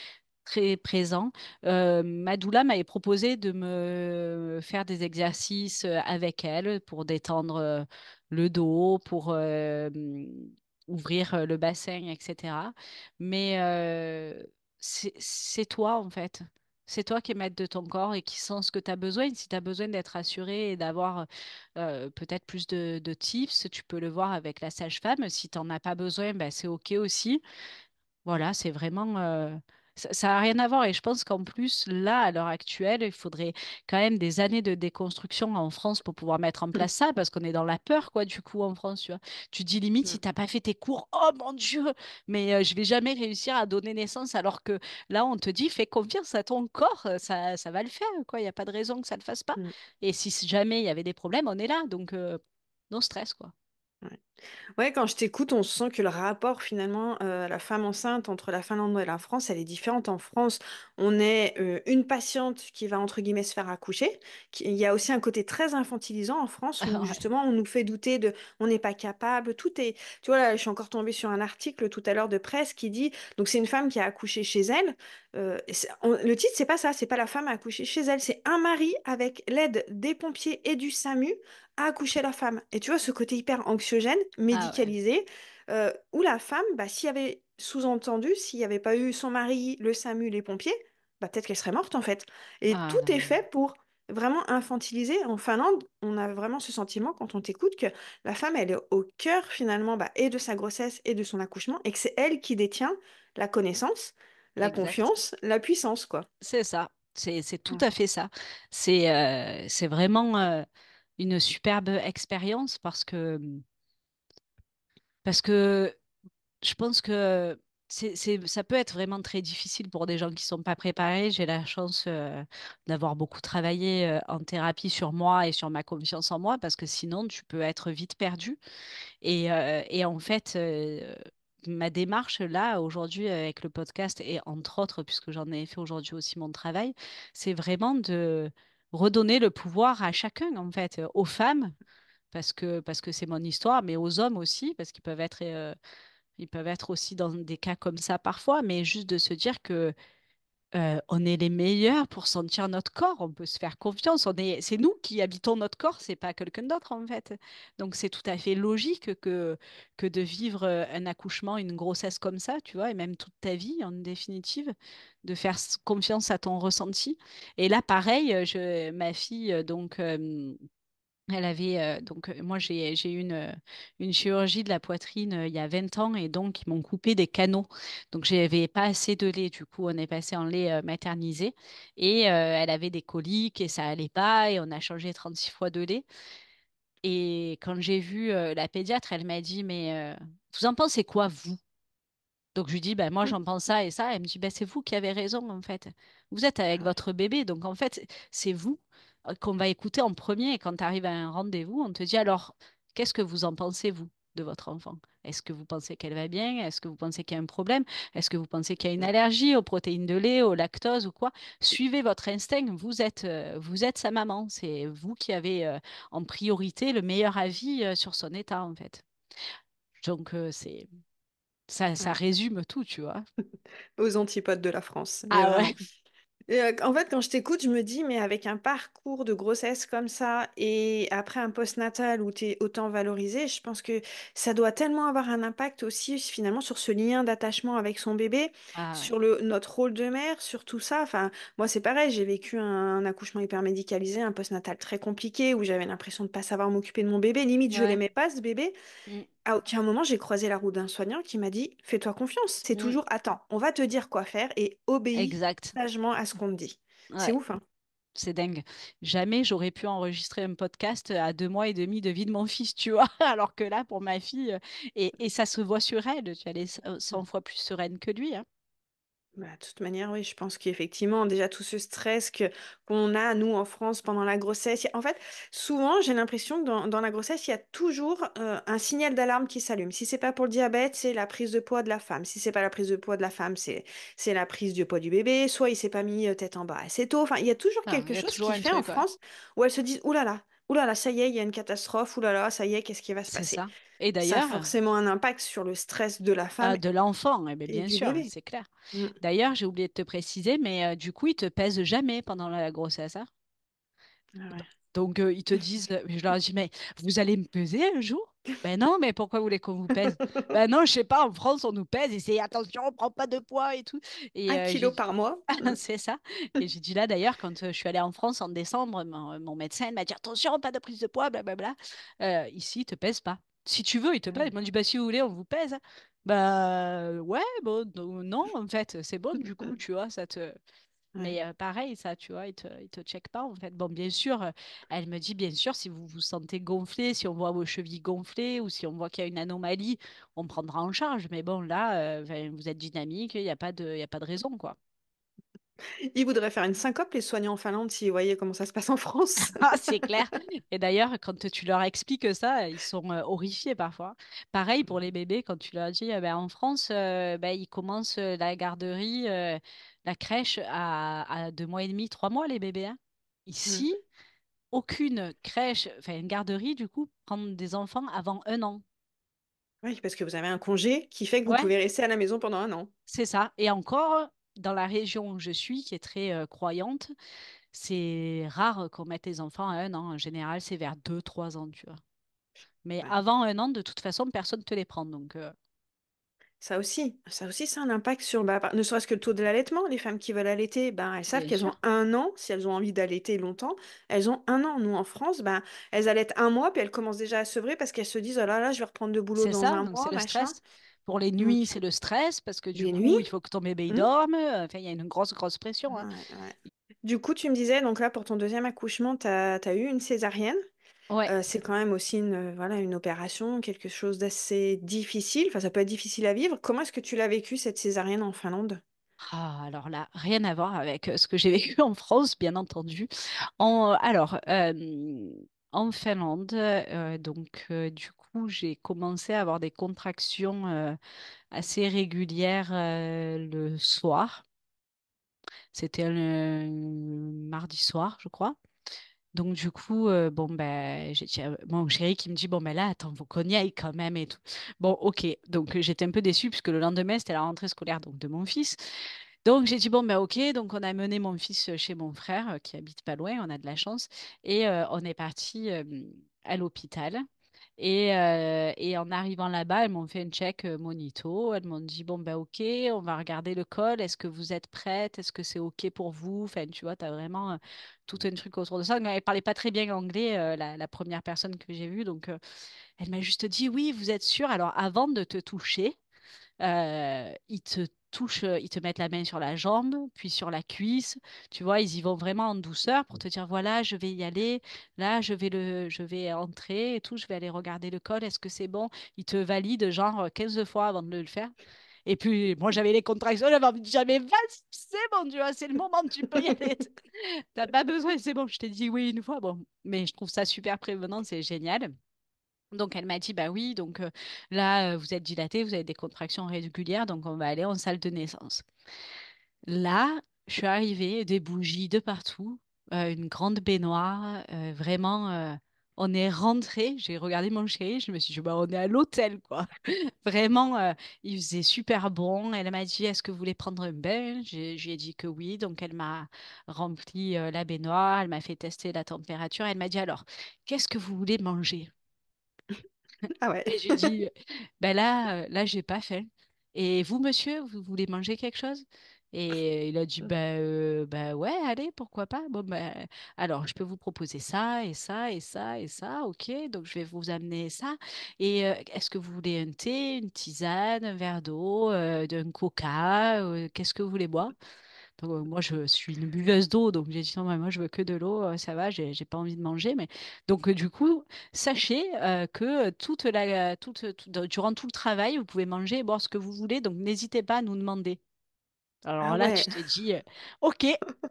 très présent. Ma doula m'avait proposé de me faire des exercices avec elle pour détendre le dos, pour ouvrir le bassin, etc. Mais c'est toi, en fait. C'est toi qui es maître de ton corps et qui sens ce que tu as besoin. Si tu as besoin d'être assuré et d'avoir peut-être plus de tips, tu peux le voir avec la sage-femme. Si tu n'en as pas besoin, ben, c'est OK aussi. Voilà, c'est vraiment. Ça n'a rien à voir. Et je pense qu'en plus, là, à l'heure actuelle, il faudrait quand même des années de déconstruction en France pour pouvoir mettre en place ça, parce qu'on est dans la peur, quoi, du coup, en France, tu vois. Tu dis limite, si Mm. t'as pas fait tes cours, oh mon Dieu, mais je vais jamais réussir à donner naissance, alors que là, on te dit, fais confiance à ton corps, ça va le faire, quoi. Il n'y a pas de raison que ça ne le fasse pas. Mm. Et si jamais il y avait des problèmes, on est là. Donc, non stress, quoi. Ouais. Ouais, quand je t'écoute, on sent que le rapport finalement à la femme enceinte entre la Finlande et la France, elle est différente. En France, on est une patiente qui va entre guillemets se faire accoucher. Il y a aussi un côté très infantilisant en France où Ouais. justement on nous fait douter de on n'est pas capable. Tout est, tu vois, là, je suis encore tombée sur un article tout à l'heure de presse qui dit donc c'est une femme qui a accouché chez elle. Le titre c'est pas ça, c'est pas la femme a accouché chez elle, c'est un mari avec l'aide des pompiers et du SAMU a accouché la femme. Et tu vois, ce côté hyper anxiogène, Ah ouais. médicalisé, où la femme, bah, s'il y avait sous-entendu, s'il n'y avait pas eu son mari, le SAMU, les pompiers, bah, peut-être qu'elle serait morte en fait. Et Ah tout non, est mais. fait pour vraiment infantiliser. En Finlande, on a vraiment ce sentiment quand on t'écoute que la femme, elle est au cœur finalement bah, et de sa grossesse et de son accouchement, et que c'est elle qui détient la connaissance, la Exact. confiance, la puissance, quoi. C'est ça, c'est tout Ouais. à fait ça. C'est vraiment une superbe expérience parce que je pense que ça peut être vraiment très difficile pour des gens qui sont pas préparés. J'ai la chance d'avoir beaucoup travaillé en thérapie sur moi et sur ma confiance en moi parce que sinon tu peux être vite perdu. Et en fait, ma démarche là, aujourd'hui, avec le podcast, et entre autres, puisque j'en ai fait aujourd'hui aussi mon travail, c'est vraiment de redonner le pouvoir à chacun, en fait, aux femmes, parce que c'est mon histoire, mais aux hommes aussi, parce ils peuvent être aussi dans des cas comme ça parfois, mais juste de se dire que on est les meilleurs pour sentir notre corps, on peut se faire confiance. C'est nous qui habitons notre corps, c'est pas quelqu'un d'autre en fait. Donc c'est tout à fait logique que de vivre un accouchement, une grossesse comme ça, tu vois, et même toute ta vie en définitive, de faire confiance à ton ressenti. Et là, pareil, ma fille, donc. Elle avait moi j'ai eu une chirurgie de la poitrine il y a 20 ans et donc ils m'ont coupé des canaux. Donc j'avais pas assez de lait. Du coup, on est passé en lait maternisé et elle avait des coliques et ça allait pas et on a changé 36 fois de lait. Et quand j'ai vu la pédiatre, elle m'a dit mais vous en pensez quoi vous? Donc je lui dis, ben, moi j'en pense ça et ça. Elle me dit, ben, c'est vous qui avez raison en fait. Vous êtes avec Ah ouais. votre bébé, donc en fait c'est vous qu'on va écouter en premier. Et quand tu arrives à un rendez-vous, on te dit, alors qu'est-ce que vous en pensez vous de votre enfant? Est-ce que vous pensez qu'elle va bien? Est-ce que vous pensez qu'il y a un problème? Est-ce que vous pensez qu'il y a une allergie aux protéines de lait, au lactose ou quoi? Suivez votre instinct. Vous êtes sa maman. C'est vous qui avez en priorité le meilleur avis sur son état en fait. Donc ça Ouais. résume tout, tu vois. Aux antipodes de la France, mais Ah ouais. vraiment. En fait, quand je t'écoute, je me dis, mais avec un parcours de grossesse comme ça et après un postnatal où tu es autant valorisé, je pense que ça doit tellement avoir un impact aussi finalement sur ce lien d'attachement avec son bébé, Ah ouais. sur notre rôle de mère, sur tout ça. Enfin, moi, c'est pareil, j'ai vécu un accouchement hyper médicalisé, un postnatal très compliqué où j'avais l'impression de pas savoir m'occuper de mon bébé. Limite, je Ouais. l'aimais pas, ce bébé. Mm, À aucun moment, j'ai croisé la route d'un soignant qui m'a dit, fais-toi confiance. C'est mm. toujours, attends, on va te dire quoi faire et obéis Exact. sagement à ce qu'on te dit. C'est Ouais. ouf, hein? C'est dingue. Jamais j'aurais pu enregistrer un podcast à 2 mois et demi de vie de mon fils, tu vois. Alors que là, pour ma fille, et ça se voit sur elle, tu vois, elle est 100 fois plus sereine que lui, hein. Bah, de toute manière, oui, je pense qu'effectivement, déjà tout ce stress qu'on a, nous, en France, pendant la grossesse. En fait, souvent, j'ai l'impression que dans la grossesse, il y a toujours un signal d'alarme qui s'allume. Si c'est pas pour le diabète, c'est la prise de poids de la femme. Si c'est pas la prise de poids de la femme, c'est la prise du poids du bébé. Soit il s'est pas mis tête en bas assez tôt. Enfin, il y a toujours Ah, il quelque y a chose toujours qui un fait en truc, ouais. France où elles se disent, ouh là là, ça y est, il y a une catastrophe. Ouh là là, ça y est, qu'est-ce qui va se C'est passer? ça. Et Ça a d'ailleurs, forcément un impact sur le stress de la femme de l'enfant, eh bien, et bien du sûr, bébé. c'est clair. Mm. D'ailleurs, j'ai oublié de te préciser, mais du coup, ils te pèsent jamais pendant la grossesse, hein. Ah ouais. Donc, ils te disent, je leur dis, mais vous allez me peser un jour? Ben non, mais pourquoi vous voulez qu'on vous pèse? Ben non, je sais pas, en France, on nous pèse et c'est attention, on prend pas de poids et tout. Et Un j'ai kilo dit, par mois. c'est ça. Et j'ai dit là, d'ailleurs, quand je suis allée en France en décembre, mon médecin il m'a dit, attention, pas de prise de poids, blablabla. Ici, ils te pèsent pas. Si tu veux, ils te pèsent. Ils m'ont dit, bah, si vous voulez, on vous pèse, hein. Bah, ouais, bon, non, en fait, c'est bon, du coup, tu vois, ça te. Ouais. Mais pareil, ça, tu vois, ils te checkent pas, en fait. Bon, bien sûr, elle me dit, bien sûr, si vous vous sentez gonflé, si on voit vos chevilles gonflées ou si on voit qu'il y a une anomalie, on prendra en charge. Mais bon, là, enfin, vous êtes dynamique, il y a pas de raison, quoi. Ils voudraient faire une syncope, les soignants en Finlande, s'ils voyaient comment ça se passe en France. Ah, c'est clair. Et d'ailleurs, quand tu leur expliques ça, ils sont horrifiés parfois. Pareil pour les bébés, quand tu leur dis, ben, en France, ben, ils commencent la garderie, la crèche à 2 mois et demi, 3 mois, les bébés, hein. Mm. Ici, aucune crèche, enfin une garderie, du coup, prend des enfants avant 1 an. Oui, parce que vous avez un congé qui fait que vous Ouais, pouvez rester à la maison pendant un an. c'est ça. Et encore, dans la région où je suis, qui est très croyante, c'est rare qu'on mette les enfants à 1 an. En général, c'est vers 2, 3 ans, tu vois. Mais Ouais. avant 1 an, de toute façon, personne ne te les prend. Donc, Ça aussi, c'est un impact sur, bah, ne serait-ce que le taux de l'allaitement. Les femmes qui veulent allaiter, ben, elles savent bien qu'elles ont sûr. un an. Si elles ont envie d'allaiter longtemps, elles ont un an. Nous, en France, ben, elles allaitent un mois, puis elles commencent déjà à sevrer parce qu'elles se disent, oh là là, je vais reprendre de boulot C'est dans ça, un donc c'est mois, le machin. stress. Pour les Mm. nuits, c'est le stress parce que du Les coup, nuits. il faut que ton bébé il Mm. dorme. Enfin, il y a une grosse, grosse pression, hein. Ouais, ouais. Du coup, tu me disais, donc là, pour ton deuxième accouchement, tu as eu une césarienne. Ouais. C'est quand même aussi voilà, une opération, quelque chose d'assez difficile. Enfin, ça peut être difficile à vivre. Comment est-ce que tu l'as vécu, cette césarienne en Finlande? Ah, alors là, rien à voir avec ce que j'ai vécu en France, bien entendu. En Finlande, donc du coup, j'ai commencé à avoir des contractions assez régulières le soir. C'était un mardi soir, je crois. Donc du coup, bon ben, j'ai mon chéri qui me dit bon ben là, attends, faut qu'on y aille quand même et tout. Bon, ok. Donc j'étais un peu déçue puisque le lendemain c'était la rentrée scolaire donc de mon fils. Donc j'ai dit bon ben ok. Donc on a mené mon fils chez mon frère qui habite pas loin. On a de la chance et on est parti à l'hôpital. Et en arrivant là-bas, elles m'ont fait un check monito. Elles m'ont dit, bon, ben ok, on va regarder le col. Est-ce que vous êtes prête? Est-ce que c'est ok pour vous? Enfin, tu vois, tu as vraiment tout un truc autour de ça. Elle parlait pas très bien anglais, la première personne que j'ai vue. Donc, elle m'a juste dit, oui, vous êtes sûre? Alors, avant de te toucher, ils te touchent, ils te mettent la main sur la jambe, puis sur la cuisse. Tu vois, ils y vont vraiment en douceur pour te dire, voilà, je vais y aller. Là, je vais entrer et tout. Je vais aller regarder le col. Est-ce que c'est bon? Ils te valident genre 15 fois avant de le faire. Et puis, moi, j'avais les contractions. J'avais envie de dire, mais vas-y, c'est bon, tu vois, c'est le moment, tu peux y aller. T'as pas besoin, c'est bon. Je t'ai dit oui une fois. Bon, mais je trouve ça super prévenant, c'est génial. Donc elle m'a dit, bah oui, donc là, vous êtes dilaté, vous avez des contractions régulières, donc on va aller en salle de naissance. Là, je suis arrivée, des bougies de partout, une grande baignoire, vraiment. On est rentré, j'ai regardé mon chéri, je me suis dit, bah, on est à l'hôtel, quoi. Vraiment, il faisait super bon. Elle m'a dit, est-ce que vous voulez prendre un bain? Je lui ai dit que oui. Donc, elle m'a rempli la baignoire, elle m'a fait tester la température. Elle m'a dit, alors, qu'est-ce que vous voulez manger? Ah ouais. Et j'ai dit, ben là, j'ai pas faim. Et vous, monsieur, vous voulez manger quelque chose? Et il a dit, ben ouais, allez, pourquoi pas. Bon, ben, alors, je peux vous proposer ça, et ça, et ça, et ça, ok. Donc, je vais vous amener ça. Et est-ce que vous voulez un thé, une tisane, un verre d'eau, d'un coca? Qu'est-ce que vous voulez boire? Donc, moi, je suis une buveuse d'eau, donc j'ai dit non, mais moi, je veux que de l'eau, ça va, j'ai pas envie de manger. Mais donc, du coup, sachez que durant tout le travail, vous pouvez manger et boire ce que vous voulez, donc n'hésitez pas à nous demander. Ah Alors là, ouais. tu t'es dit, ok,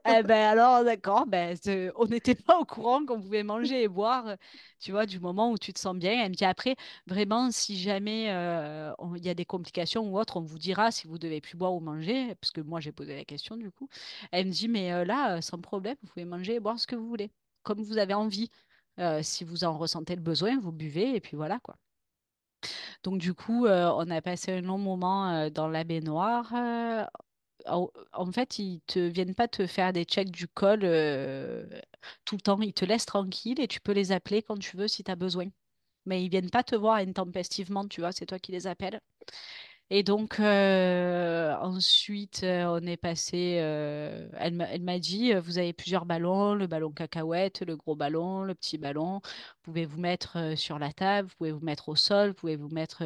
ben alors d'accord, ben, on n'était pas au courant qu'on pouvait manger et boire, tu vois, du moment où tu te sens bien. Elle me dit après, vraiment, si jamais il y a des complications ou autre, on vous dira si vous devez plus boire ou manger, parce que moi j'ai posé la question du coup. Elle me dit, mais là, sans problème, vous pouvez manger et boire ce que vous voulez, comme vous avez envie. Si vous en ressentez le besoin, vous buvez et puis voilà quoi. Donc du coup, on a passé un long moment dans la baignoire. En fait, ils te viennent pas te faire des checks du col tout le temps. Ils te laissent tranquille et tu peux les appeler quand tu veux si tu as besoin. Mais ils viennent pas te voir intempestivement, tu vois, c'est toi qui les appelles. Et donc, ensuite, on est passé. Elle m'a dit, vous avez plusieurs ballons, le ballon cacahuète, le gros ballon, le petit ballon. Vous pouvez vous mettre sur la table, vous pouvez vous mettre au sol, vous pouvez vous mettre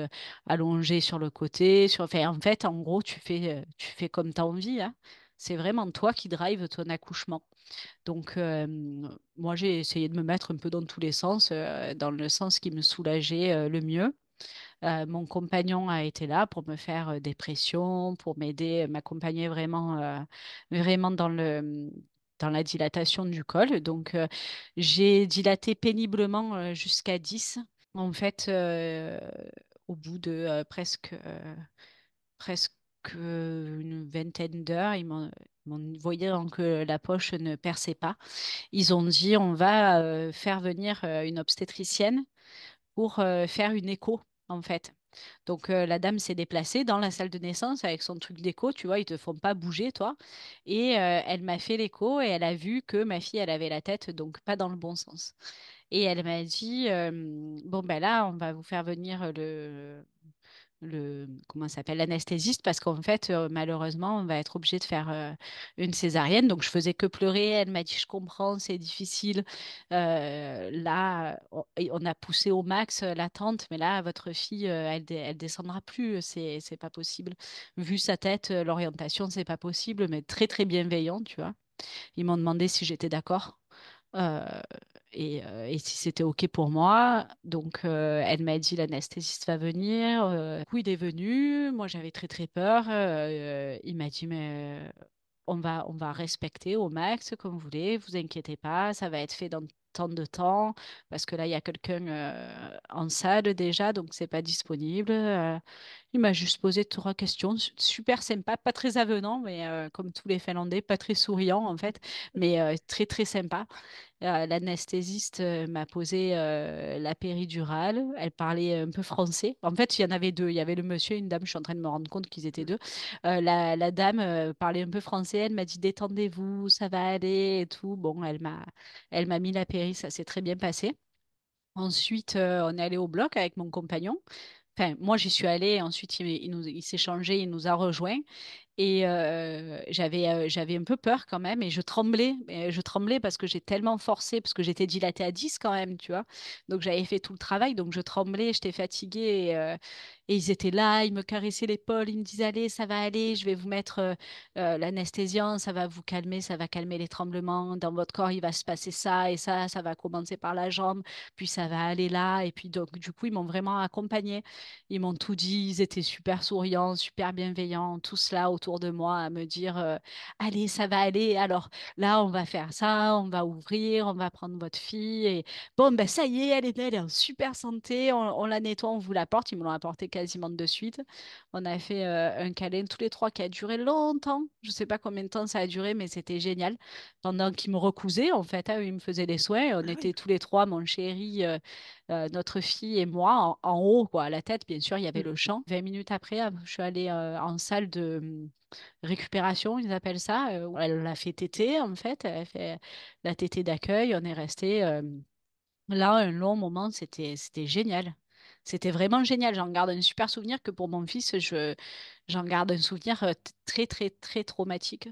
allongé sur le côté. Enfin, en fait, en gros, tu fais comme tu as envie, hein. C'est vraiment toi qui drive ton accouchement. Donc, moi, j'ai essayé de me mettre un peu dans tous les sens, dans le sens qui me soulageait le mieux. Mon compagnon a été là pour me faire des pressions, pour m'aider, m'accompagner vraiment dans la dilatation du col. Donc, j'ai dilaté péniblement jusqu'à 10. En fait, au bout de presque une vingtaine d'heures, voyant que la poche ne perçait pas, ils ont dit on va faire venir une obstétricienne pour faire une écho, en fait. Donc, la dame s'est déplacée dans la salle de naissance avec son truc d'écho, tu vois, ils te font pas bouger, toi. Et elle m'a fait l'écho et elle a vu que ma fille, elle avait la tête, donc pas dans le bon sens. Et elle m'a dit, bon, ben là, on va vous faire venir comment ça s'appelle, l'anesthésiste, parce qu'en fait, malheureusement, on va être obligé de faire une césarienne. Donc, je faisais que pleurer. Elle m'a dit, je comprends, c'est difficile. Là, on a poussé au max l'attente, mais là, votre fille, elle descendra plus. C'est pas possible. Vu sa tête, l'orientation, c'est pas possible, mais très, très bienveillant, tu vois. Ils m'ont demandé si j'étais d'accord. Euh, et si c'était OK pour moi. Donc, elle m'a dit l'anesthésiste va venir. Du coup, il est venu. Moi, j'avais très, très peur. Il m'a dit, mais on va respecter au max comme vous voulez. Vous inquiétez pas, ça va être fait dans tant de temps. Parce que là, il y a quelqu'un en salle déjà, donc c'est pas disponible. Il m'a juste posé trois questions. Super sympa, pas très avenant, mais comme tous les Finlandais, pas très souriant en fait, mais très, très sympa. L'anesthésiste m'a posé la péridurale. Elle parlait un peu français. En fait, il y en avait deux. Il y avait le monsieur et une dame. Je suis en train de me rendre compte qu'ils étaient deux. La dame parlait un peu français. Elle m'a dit détendez-vous, ça va aller et tout. Bon, elle m'a mis la péri. Ça s'est très bien passé. Ensuite, on est allé au bloc avec mon compagnon. Enfin, moi, j'y suis allée. Ensuite, il s'est changé. Il nous a rejoints. Et j'avais un peu peur quand même et je tremblais. Et je tremblais parce que j'ai tellement forcé, parce que j'étais dilatée à 10 quand même, tu vois. Donc j'avais fait tout le travail, donc je tremblais, j'étais fatiguée. Et ils étaient là, ils me caressaient l'épaule, ils me disaient, allez, ça va aller, je vais vous mettre l'anesthésiant, ça va vous calmer, ça va calmer les tremblements. Dans votre corps, il va se passer ça et ça va commencer par la jambe, puis ça va aller là. Et puis donc, du coup, ils m'ont vraiment accompagnée. Ils m'ont tout dit, ils étaient super souriants, super bienveillants, tous là autour autour de moi à me dire allez, ça va aller. Alors là, on va faire ça, on va ouvrir, on va prendre votre fille. Et bon, ben ça y est, elle est en super santé. On la nettoie, on vous la porte. Ils me l'ont apporté quasiment de suite. On a fait un câlin tous les trois qui a duré longtemps. Je sais pas combien de temps ça a duré, mais c'était génial. Pendant qu'ils me recousaient, en fait, hein, ils me faisaient des soins. On Ah était oui. tous les trois, mon chéri, notre fille et moi, en haut, quoi, à la tête. Bien sûr, il y avait le Mm. champ. 20 minutes après, je suis allée en salle de récupération, ils appellent ça. Où elle a fait tétée, en fait. Elle a fait la tétée d'accueil. On est resté là un long moment. C'était génial. C'était vraiment génial. J'en garde un super souvenir que pour mon fils, j'en garde un souvenir très, très, très traumatique.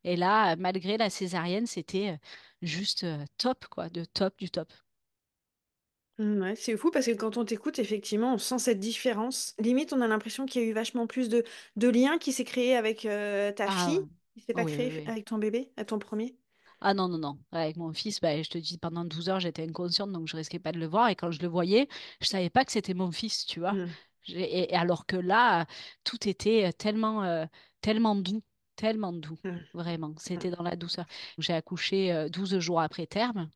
Et là, malgré la césarienne, c'était juste top, quoi, de top du top. Ouais, c'est fou parce que quand on t'écoute, effectivement, on sent cette différence. Limite, on a l'impression qu'il y a eu vachement plus de liens qui s'est créé avec ta Ah, fille, qui s'est pas oui, oui, créé oui. avec ton bébé, à ton premier. Ah non, non, non. Avec mon fils, bah, je te dis, pendant 12 heures, j'étais inconsciente, donc je risquais pas de le voir. Et quand je le voyais, je savais pas que c'était mon fils, tu vois. Mm. Et alors que là, tout était tellement doux, tellement doux. Mm. Vraiment, Mm. c'était dans la douceur. J'ai accouché 12 jours après terme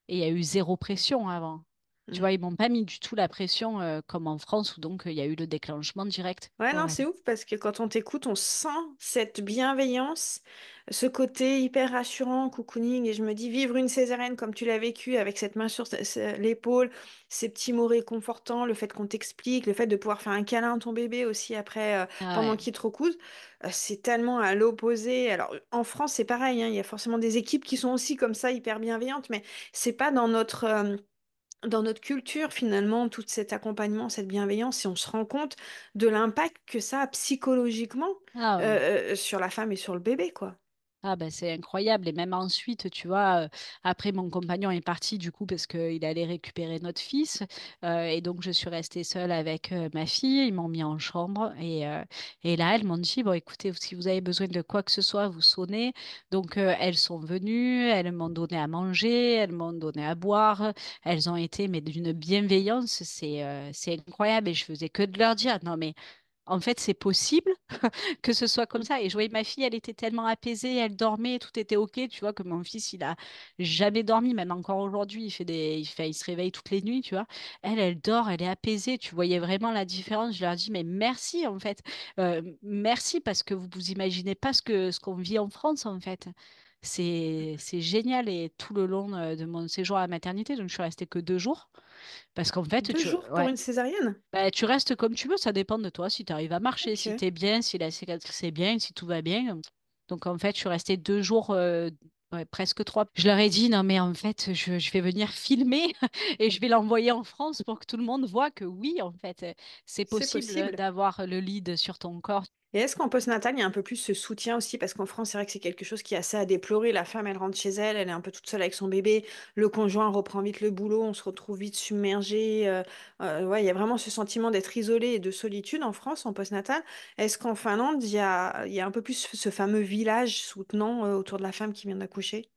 et il y a eu zéro pression avant. Tu Mm. vois, ils m'ont pas mis du tout la pression comme en France où donc il y a eu le déclenchement direct. Ouais, non, Ouais. c'est ouf parce que quand on t'écoute, on sent cette bienveillance, ce côté hyper rassurant, cocooning. Et je me dis, vivre une césarienne comme tu l'as vécu, avec cette main sur l'épaule, ces petits mots réconfortants, le fait qu'on t'explique, le fait de pouvoir faire un câlin à ton bébé aussi après, Ah pendant ouais. qu'il te recouse, c'est tellement à l'opposé. Alors, en France, c'est pareil, hein, il y a forcément des équipes qui sont aussi comme ça, hyper bienveillantes, mais c'est pas dans notre culture, finalement, tout cet accompagnement, cette bienveillance, si on se rend compte de l'impact que ça a psychologiquement Ah ouais. sur la femme et sur le bébé, quoi. Ah ben c'est incroyable. Et même ensuite, tu vois, après mon compagnon est parti du coup parce qu'il allait récupérer notre fils. Et donc je suis restée seule avec ma fille. Ils m'ont mis en chambre. Et là, elles m'ont dit, bon écoutez, si vous avez besoin de quoi que ce soit, vous sonnez. Donc elles sont venues, elles m'ont donné à manger, elles m'ont donné à boire. Elles ont été mais d'une bienveillance, c'est incroyable. Et je faisais que de leur dire, non mais en fait c'est possible que ce soit comme Mm. ça. Et je voyais ma fille, elle était tellement apaisée, elle dormait, tout était OK. Tu vois, que mon fils, il a jamais dormi, même encore aujourd'hui, il se réveille toutes les nuits, tu vois. Elle dort, elle est apaisée. Tu voyais vraiment la différence. Je leur dis, mais merci, en fait. Merci parce que vous imaginez pas ce qu'on vit en France, en fait. C'est génial et tout le long de mon séjour à la maternité, donc je suis restée que 2 jours parce qu'en fait, 2 jours pour ouais, une césarienne? bah, tu restes comme tu veux, ça dépend de toi, si tu arrives à marcher, si Ok. tu es bien, si la cicatrice est bien, si tout va bien. Donc en fait, je suis restée 2 jours, ouais, presque trois. Je leur ai dit, non mais en fait, je vais venir filmer et je vais l'envoyer en France pour que tout le monde voit que oui, en fait, c'est C'est possible possible. d'avoir le lead sur ton corps. Et est-ce qu'en postnatal, il y a un peu plus ce soutien aussi? Parce qu'en France, c'est vrai que c'est quelque chose qui est assez à déplorer. La femme, elle rentre chez elle, elle est un peu toute seule avec son bébé. Le conjoint reprend vite le boulot, on se retrouve vite submergé. Ouais, il y a vraiment ce sentiment d'être isolé et de solitude en France, en postnatal. Est-ce qu'en Finlande, il y a un peu plus ce fameux village soutenant autour de la femme qui vient d'accoucher?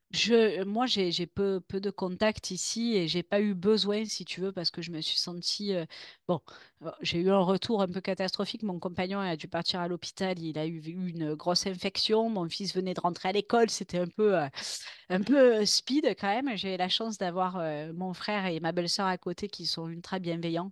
Moi, j'ai peu de contacts ici et j'ai pas eu besoin, si tu veux, parce que je me suis sentie. Bon, j'ai eu un retour un peu catastrophique. Mon compagnon a dû partir à l'hôpital. Il a eu une grosse infection. Mon fils venait de rentrer à l'école. C'était un peu speed quand même. J'ai la chance d'avoir mon frère et ma belle-sœur à côté qui sont ultra bienveillants.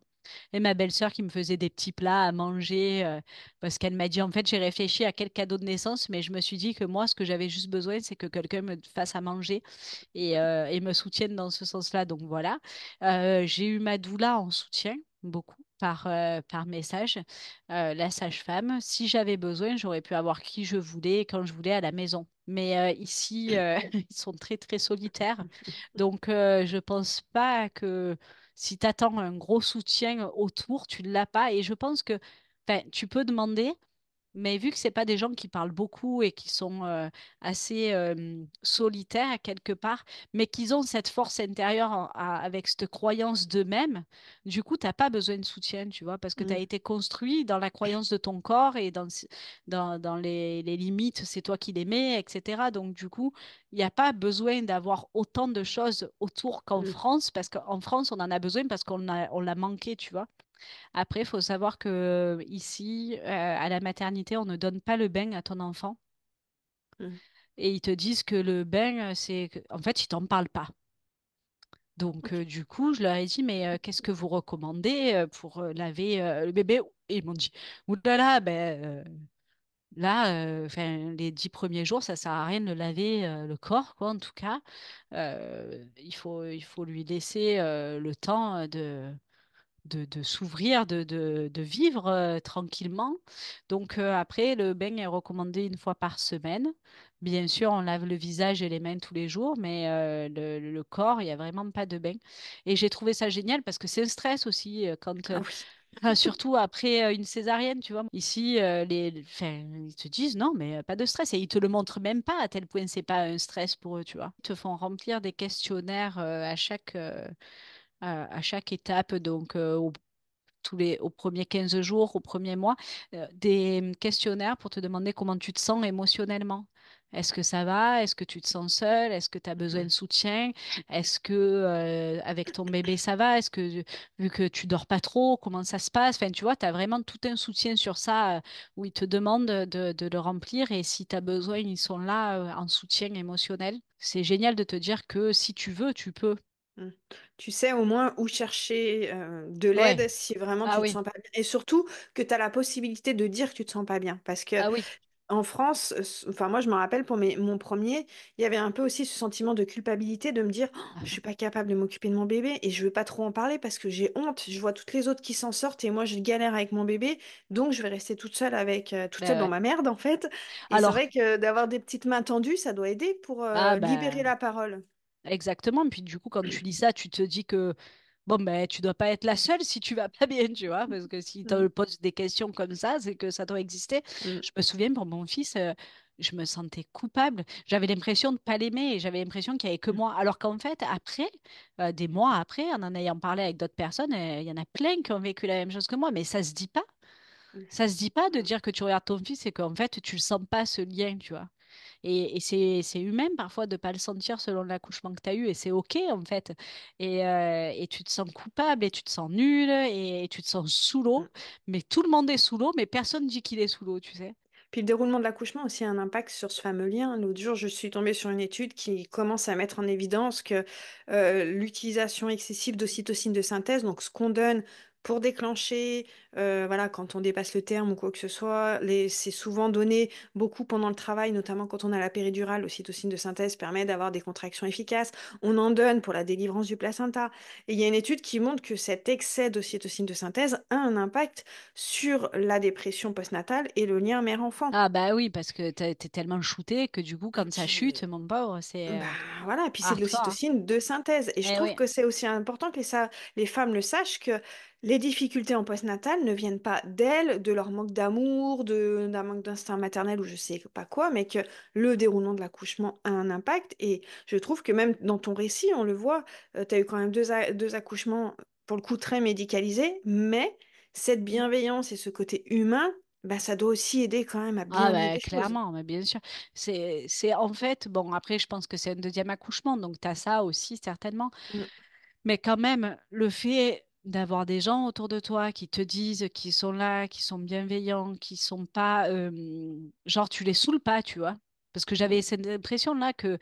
Et ma belle-sœur qui me faisait des petits plats à manger parce qu'elle m'a dit, en fait, j'ai réfléchi à quel cadeau de naissance, mais je me suis dit que moi, ce que j'avais juste besoin, c'est que quelqu'un me fasse à manger et me soutienne dans ce sens-là. Donc voilà. J'ai eu ma doula en soutien, beaucoup. Par message, la sage-femme. Si j'avais besoin, j'aurais pu avoir qui je voulais et quand je voulais à la maison. Mais ici, ils sont très, très solitaires. Donc, je pense pas que si tu attends un gros soutien autour, tu ne l'as pas. Et je pense que enfin, tu peux demander, mais vu que c'est pas des gens qui parlent beaucoup et qui sont assez solitaires quelque part, mais qu'ils ont cette force intérieure avec cette croyance d'eux-mêmes, du coup, t'as pas besoin de soutien, tu vois, parce que tu as Mm, été construit dans la croyance de ton corps et dans les limites, c'est toi qui les mets, etc. Donc, du coup, il n'y a pas besoin d'avoir autant de choses autour qu'en mm. France, parce qu'en France, on en a besoin parce on l'a manqué, tu vois. Après, il faut savoir que ici, à la maternité, on ne donne pas le bain à ton enfant. Mm. Et ils te disent que le bain, en fait, ils t'en parlent pas. Donc, Ok. du coup, je leur ai dit, mais qu'est-ce que vous recommandez pour laver le bébé? Et ils m'ont dit, oulala, ben, là, les 10 premiers jours, ça sert à rien de laver le corps, quoi, en tout cas. Il faut lui laisser le temps de s'ouvrir, de vivre tranquillement. Donc après, le bain est recommandé une fois par semaine. Bien sûr, on lave le visage et les mains tous les jours, mais le corps, il n'y a vraiment pas de bain. Et j'ai trouvé ça génial parce que c'est un stress aussi Ah oui. surtout après une césarienne, tu vois. Ici, enfin, ils te disent non, mais pas de stress. Et ils te le montrent même pas à tel point c'est pas un stress pour eux, tu vois. Ils te font remplir des questionnaires à chaque étape, donc aux premiers 15 jours, au premier mois, des questionnaires pour te demander comment tu te sens émotionnellement. Est-ce que ça va? Est-ce que tu te sens seule? Est-ce que tu as besoin de soutien? Est-ce que avec ton bébé ça va? Vu que tu dors pas trop, comment ça se passe? Enfin, tu vois, tu as vraiment tout un soutien sur ça où ils te demandent de le remplir et si tu as besoin, ils sont là en soutien émotionnel. C'est génial de te dire que si tu veux, tu peux. Mm. Tu sais au moins où chercher de Ouais. l'aide si vraiment Ah tu te oui. sens pas bien. Et surtout que tu as la possibilité de dire que tu te sens pas bien. Parce que Ah oui. en France, enfin moi je me rappelle pour mon premier, il y avait un peu aussi ce sentiment de culpabilité de me dire oh, je suis pas capable de m'occuper de mon bébé et je veux pas trop en parler parce que j'ai honte. Je vois toutes les autres qui s'en sortent et moi je galère avec mon bébé, donc je vais rester toute seule avec toute seule Ben dans ouais. ma merde en fait. Et c'est Alors, vrai que d'avoir des petites mains tendues, ça doit aider pour ah libérer ben la parole. exactement. Puis du coup, quand tu lis ça, tu te dis que bon ben tu dois pas être la seule si tu vas pas bien, tu vois, parce que si tu Mm, poses des questions comme ça, c'est que ça doit exister. mm, Je me souviens pour mon fils, je me sentais coupable. J'avais l'impression de pas l'aimer et j'avais l'impression qu'il y avait que mm, moi. Alors qu'en fait, après, des mois après, en ayant parlé avec d'autres personnes, il y en a plein qui ont vécu la même chose que moi, mais ça se dit pas. mm. Ça se dit pas de dire que tu regardes ton fils et qu'en fait tu le sens pas ce lien, tu vois. Et c'est humain parfois de pas le sentir selon l'accouchement que tu as eu et c'est OK en fait. Et tu te sens coupable et tu te sens nul et tu te sens sous l'eau. Mm. Mais tout le monde est sous l'eau, mais personne dit qu'il est sous l'eau, tu sais. Puis le déroulement de l'accouchement aussi a un impact sur ce fameux lien. L'autre jour, je suis tombée sur une étude qui commence à mettre en évidence que l'utilisation excessive d'ocytocine de synthèse, donc ce qu'on donne pour déclencher, voilà, quand on dépasse le terme ou quoi que ce soit, c'est souvent donné beaucoup pendant le travail, notamment quand on a la péridurale. L'ocytocine de synthèse permet d'avoir des contractions efficaces. On en donne pour la délivrance du placenta. Et il y a une étude qui montre que cet excès d'ocytocine de synthèse a un impact sur la dépression postnatale et le lien mère-enfant. Ah bah oui, parce que t'es tellement shooté que du coup, Et quand ça chute, puis, mon pauvre, c'est bah voilà, et puis c'est de hardcore, hein. l'ocytocine de synthèse. Et je Eh trouve oui. que c'est aussi important que les femmes le sachent que les difficultés en postnatal ne viennent pas d'elles, de leur manque d'amour, d'un manque d'instinct maternel ou je sais pas quoi, mais que le déroulement de l'accouchement a un impact. Et je trouve que même dans ton récit, on le voit, tu as eu quand même deux accouchements, pour le coup, très médicalisés, mais cette bienveillance et ce côté humain, bah, ça doit aussi aider quand même à Ah bien vivre bah les choses. clairement, mais bien sûr. C'est en fait, bon après je pense que c'est un deuxième accouchement, donc tu as ça aussi certainement. Mm, Mais quand même, le fait d'avoir des gens autour de toi qui te disent, qui sont là, qui sont bienveillants, qui sont pas, genre tu les saoules pas, tu vois. Parce que mm, j'avais cette impression-là que,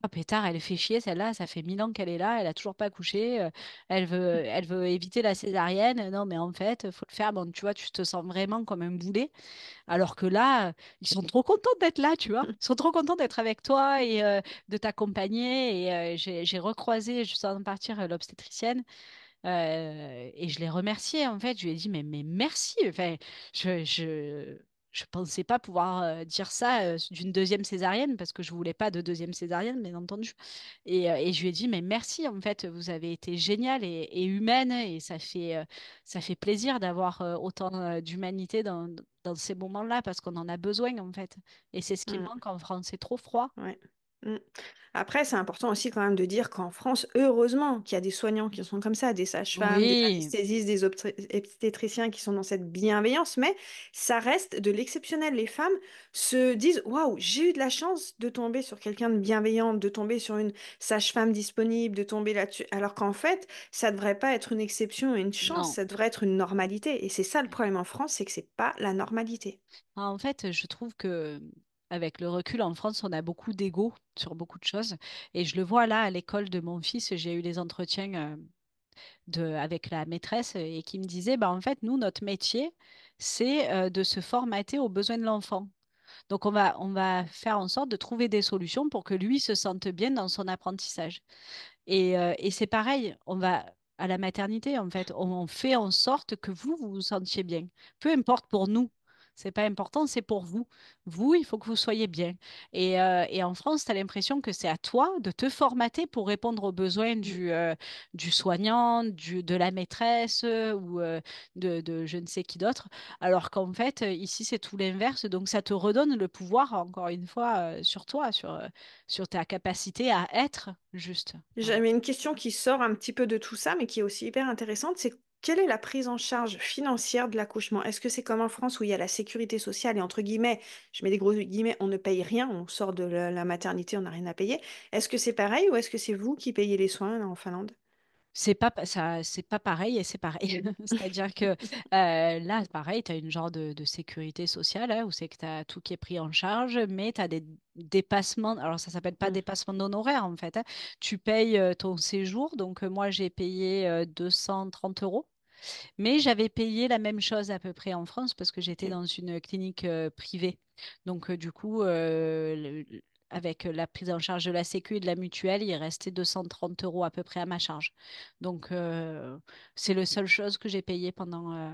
oh pétard, elle fait chier, celle-là, ça fait 1000 ans qu'elle est là, elle a toujours pas accouché, elle veut éviter la césarienne. Non, mais en fait, faut le faire. Bon, tu vois, tu te sens vraiment comme un boulet. Alors que là, ils sont trop contents d'être là, tu vois. mm. Ils sont trop contents d'être avec toi et de t'accompagner. Et j'ai recroisé, juste avant de partir, l'obstétricienne. Et je l'ai remerciée, en fait. Je lui ai dit, mais merci. Enfin, je pensais pas pouvoir dire ça d'une deuxième césarienne parce que je voulais pas de deuxième césarienne, bien entendu. Et je lui ai dit, mais merci, en fait. Vous avez été géniale et humaine et ça fait plaisir d'avoir autant d'humanité dans ces moments-là parce qu'on en a besoin, en fait. Et c'est ce qui Mm, manque en France. C'est trop froid. ouais. Mm. Après, c'est important aussi quand même de dire qu'en France, heureusement qu'il y a des soignants qui sont comme ça, des sages-femmes, des Oui, anesthésistes, des obstétriciens qui sont dans cette bienveillance, mais ça reste de l'exceptionnel. Les femmes se disent, waouh, j'ai eu de la chance de tomber sur quelqu'un de bienveillant, de tomber sur une sage-femme disponible, de tomber là-dessus. Alors qu'en fait, ça devrait pas être une exception et une chance, non. ça devrait être une normalité. Et c'est ça le problème en France, c'est que c'est pas la normalité. En fait, je trouve que avec le recul en France, on a beaucoup d'ego sur beaucoup de choses. Et je le vois là à l'école de mon fils, j'ai eu des entretiens avec la maîtresse et qui me disait, bah, en fait, nous, notre métier, c'est de se formater aux besoins de l'enfant. Donc, on va faire en sorte de trouver des solutions pour que lui se sente bien dans son apprentissage. Et c'est pareil, on va à la maternité, en fait, on fait en sorte que vous vous sentiez bien. Peu importe pour nous, c'est pas important, c'est pour vous. Vous, il faut que vous soyez bien. Et en France, tu as l'impression que c'est à toi de te formater pour répondre aux besoins du soignant, de la maîtresse ou de je ne sais qui d'autre. Alors qu'en fait, ici, c'est tout l'inverse. Donc, ça te redonne le pouvoir, encore une fois, sur toi, sur ta capacité à être juste. Voilà. J'avais une question qui sort un petit peu de tout ça, mais qui est aussi hyper intéressante, c'est quelle est la prise en charge financière de l'accouchement? Est-ce que c'est comme en France où il y a la sécurité sociale et entre guillemets, je mets des gros guillemets, on ne paye rien, on sort de la maternité, on n'a rien à payer. Est-ce que c'est pareil ou est-ce que c'est vous qui payez les soins là, en Finlande? C'est pas pareil et c'est pareil. C'est-à-dire que là, pareil, tu as une genre de sécurité sociale où c'est que tu as tout qui est pris en charge, mais tu as des dépassements. Alors, ça s'appelle pas Mm, dépassement d'honoraires en fait. Tu payes ton séjour. Donc, moi, j'ai payé 230 euros. Mais j'avais payé la même chose à peu près en France parce que j'étais ok. dans une clinique privée. Donc, du coup, avec la prise en charge de la Sécu et de la mutuelle, il restait 230 euros à peu près à ma charge. Donc, c'est la seule chose que j'ai payée pendant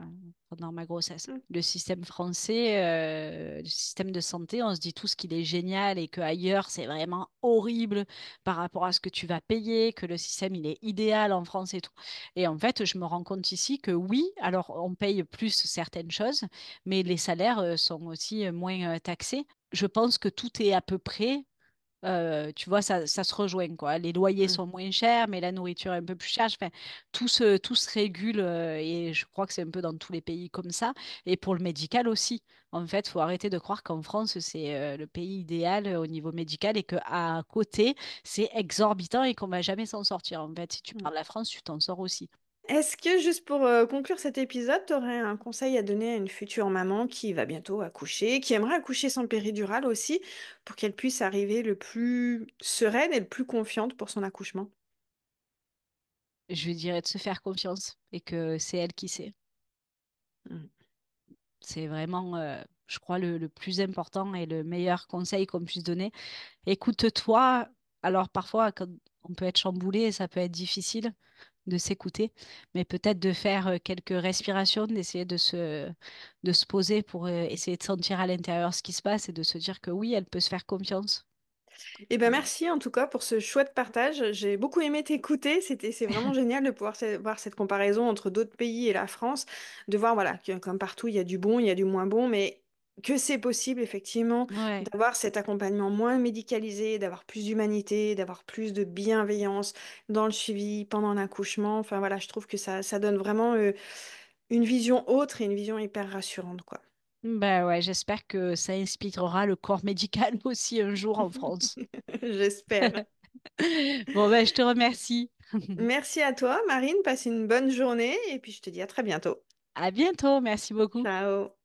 ma grossesse. Mm, Le système français, le système de santé, on se dit tous qu'il est génial et qu'ailleurs, c'est vraiment horrible par rapport à ce que tu vas payer, que le système, il est idéal en France et tout. Et en fait, je me rends compte ici que oui, alors on paye plus certaines choses, mais les salaires sont aussi moins taxés. Je pense que tout est à peu près, tu vois, ça se rejoint, quoi. Les loyers mm. sont moins chers, mais la nourriture est un peu plus chère. Enfin, tout se régule et je crois que c'est un peu dans tous les pays comme ça. Et pour le médical aussi. En fait, il faut arrêter de croire qu'en France, c'est le pays idéal au niveau médical et qu'à côté, c'est exorbitant et qu'on va jamais s'en sortir. En fait, si tu Mm. parles de la France, tu t'en sors aussi. Est-ce que, juste pour conclure cet épisode, tu aurais un conseil à donner à une future maman qui va bientôt accoucher, qui aimerait accoucher sans péridurale aussi, pour qu'elle puisse arriver le plus sereine et le plus confiante pour son accouchement? Je lui dirais de se faire confiance et que c'est elle qui sait. Mm. C'est vraiment, je crois, le plus important et le meilleur conseil qu'on puisse donner. Écoute-toi. Alors parfois, quand on peut être chamboulé et ça peut être difficile de s'écouter, mais peut-être de faire quelques respirations, d'essayer de se poser pour essayer de sentir à l'intérieur ce qui se passe et de se dire que oui, elle peut se faire confiance. Eh ben merci en tout cas pour ce chouette partage. J'ai beaucoup aimé t'écouter. C'est vraiment génial de pouvoir voir cette comparaison entre d'autres pays et la France, de voir voilà que comme partout il y a du bon, il y a du moins bon, mais que c'est possible effectivement Ouais. d'avoir cet accompagnement moins médicalisé, d'avoir plus d'humanité, d'avoir plus de bienveillance dans le suivi pendant l'accouchement. Enfin voilà, je trouve que ça donne vraiment une vision autre et une vision hyper rassurante quoi. Ben ouais, j'espère que ça inspirera le corps médical aussi un jour en France. J'espère. Bon, ben, je te remercie. Merci à toi, Marine. Passe une bonne journée et puis je te dis à très bientôt. À bientôt. Merci beaucoup. Ciao.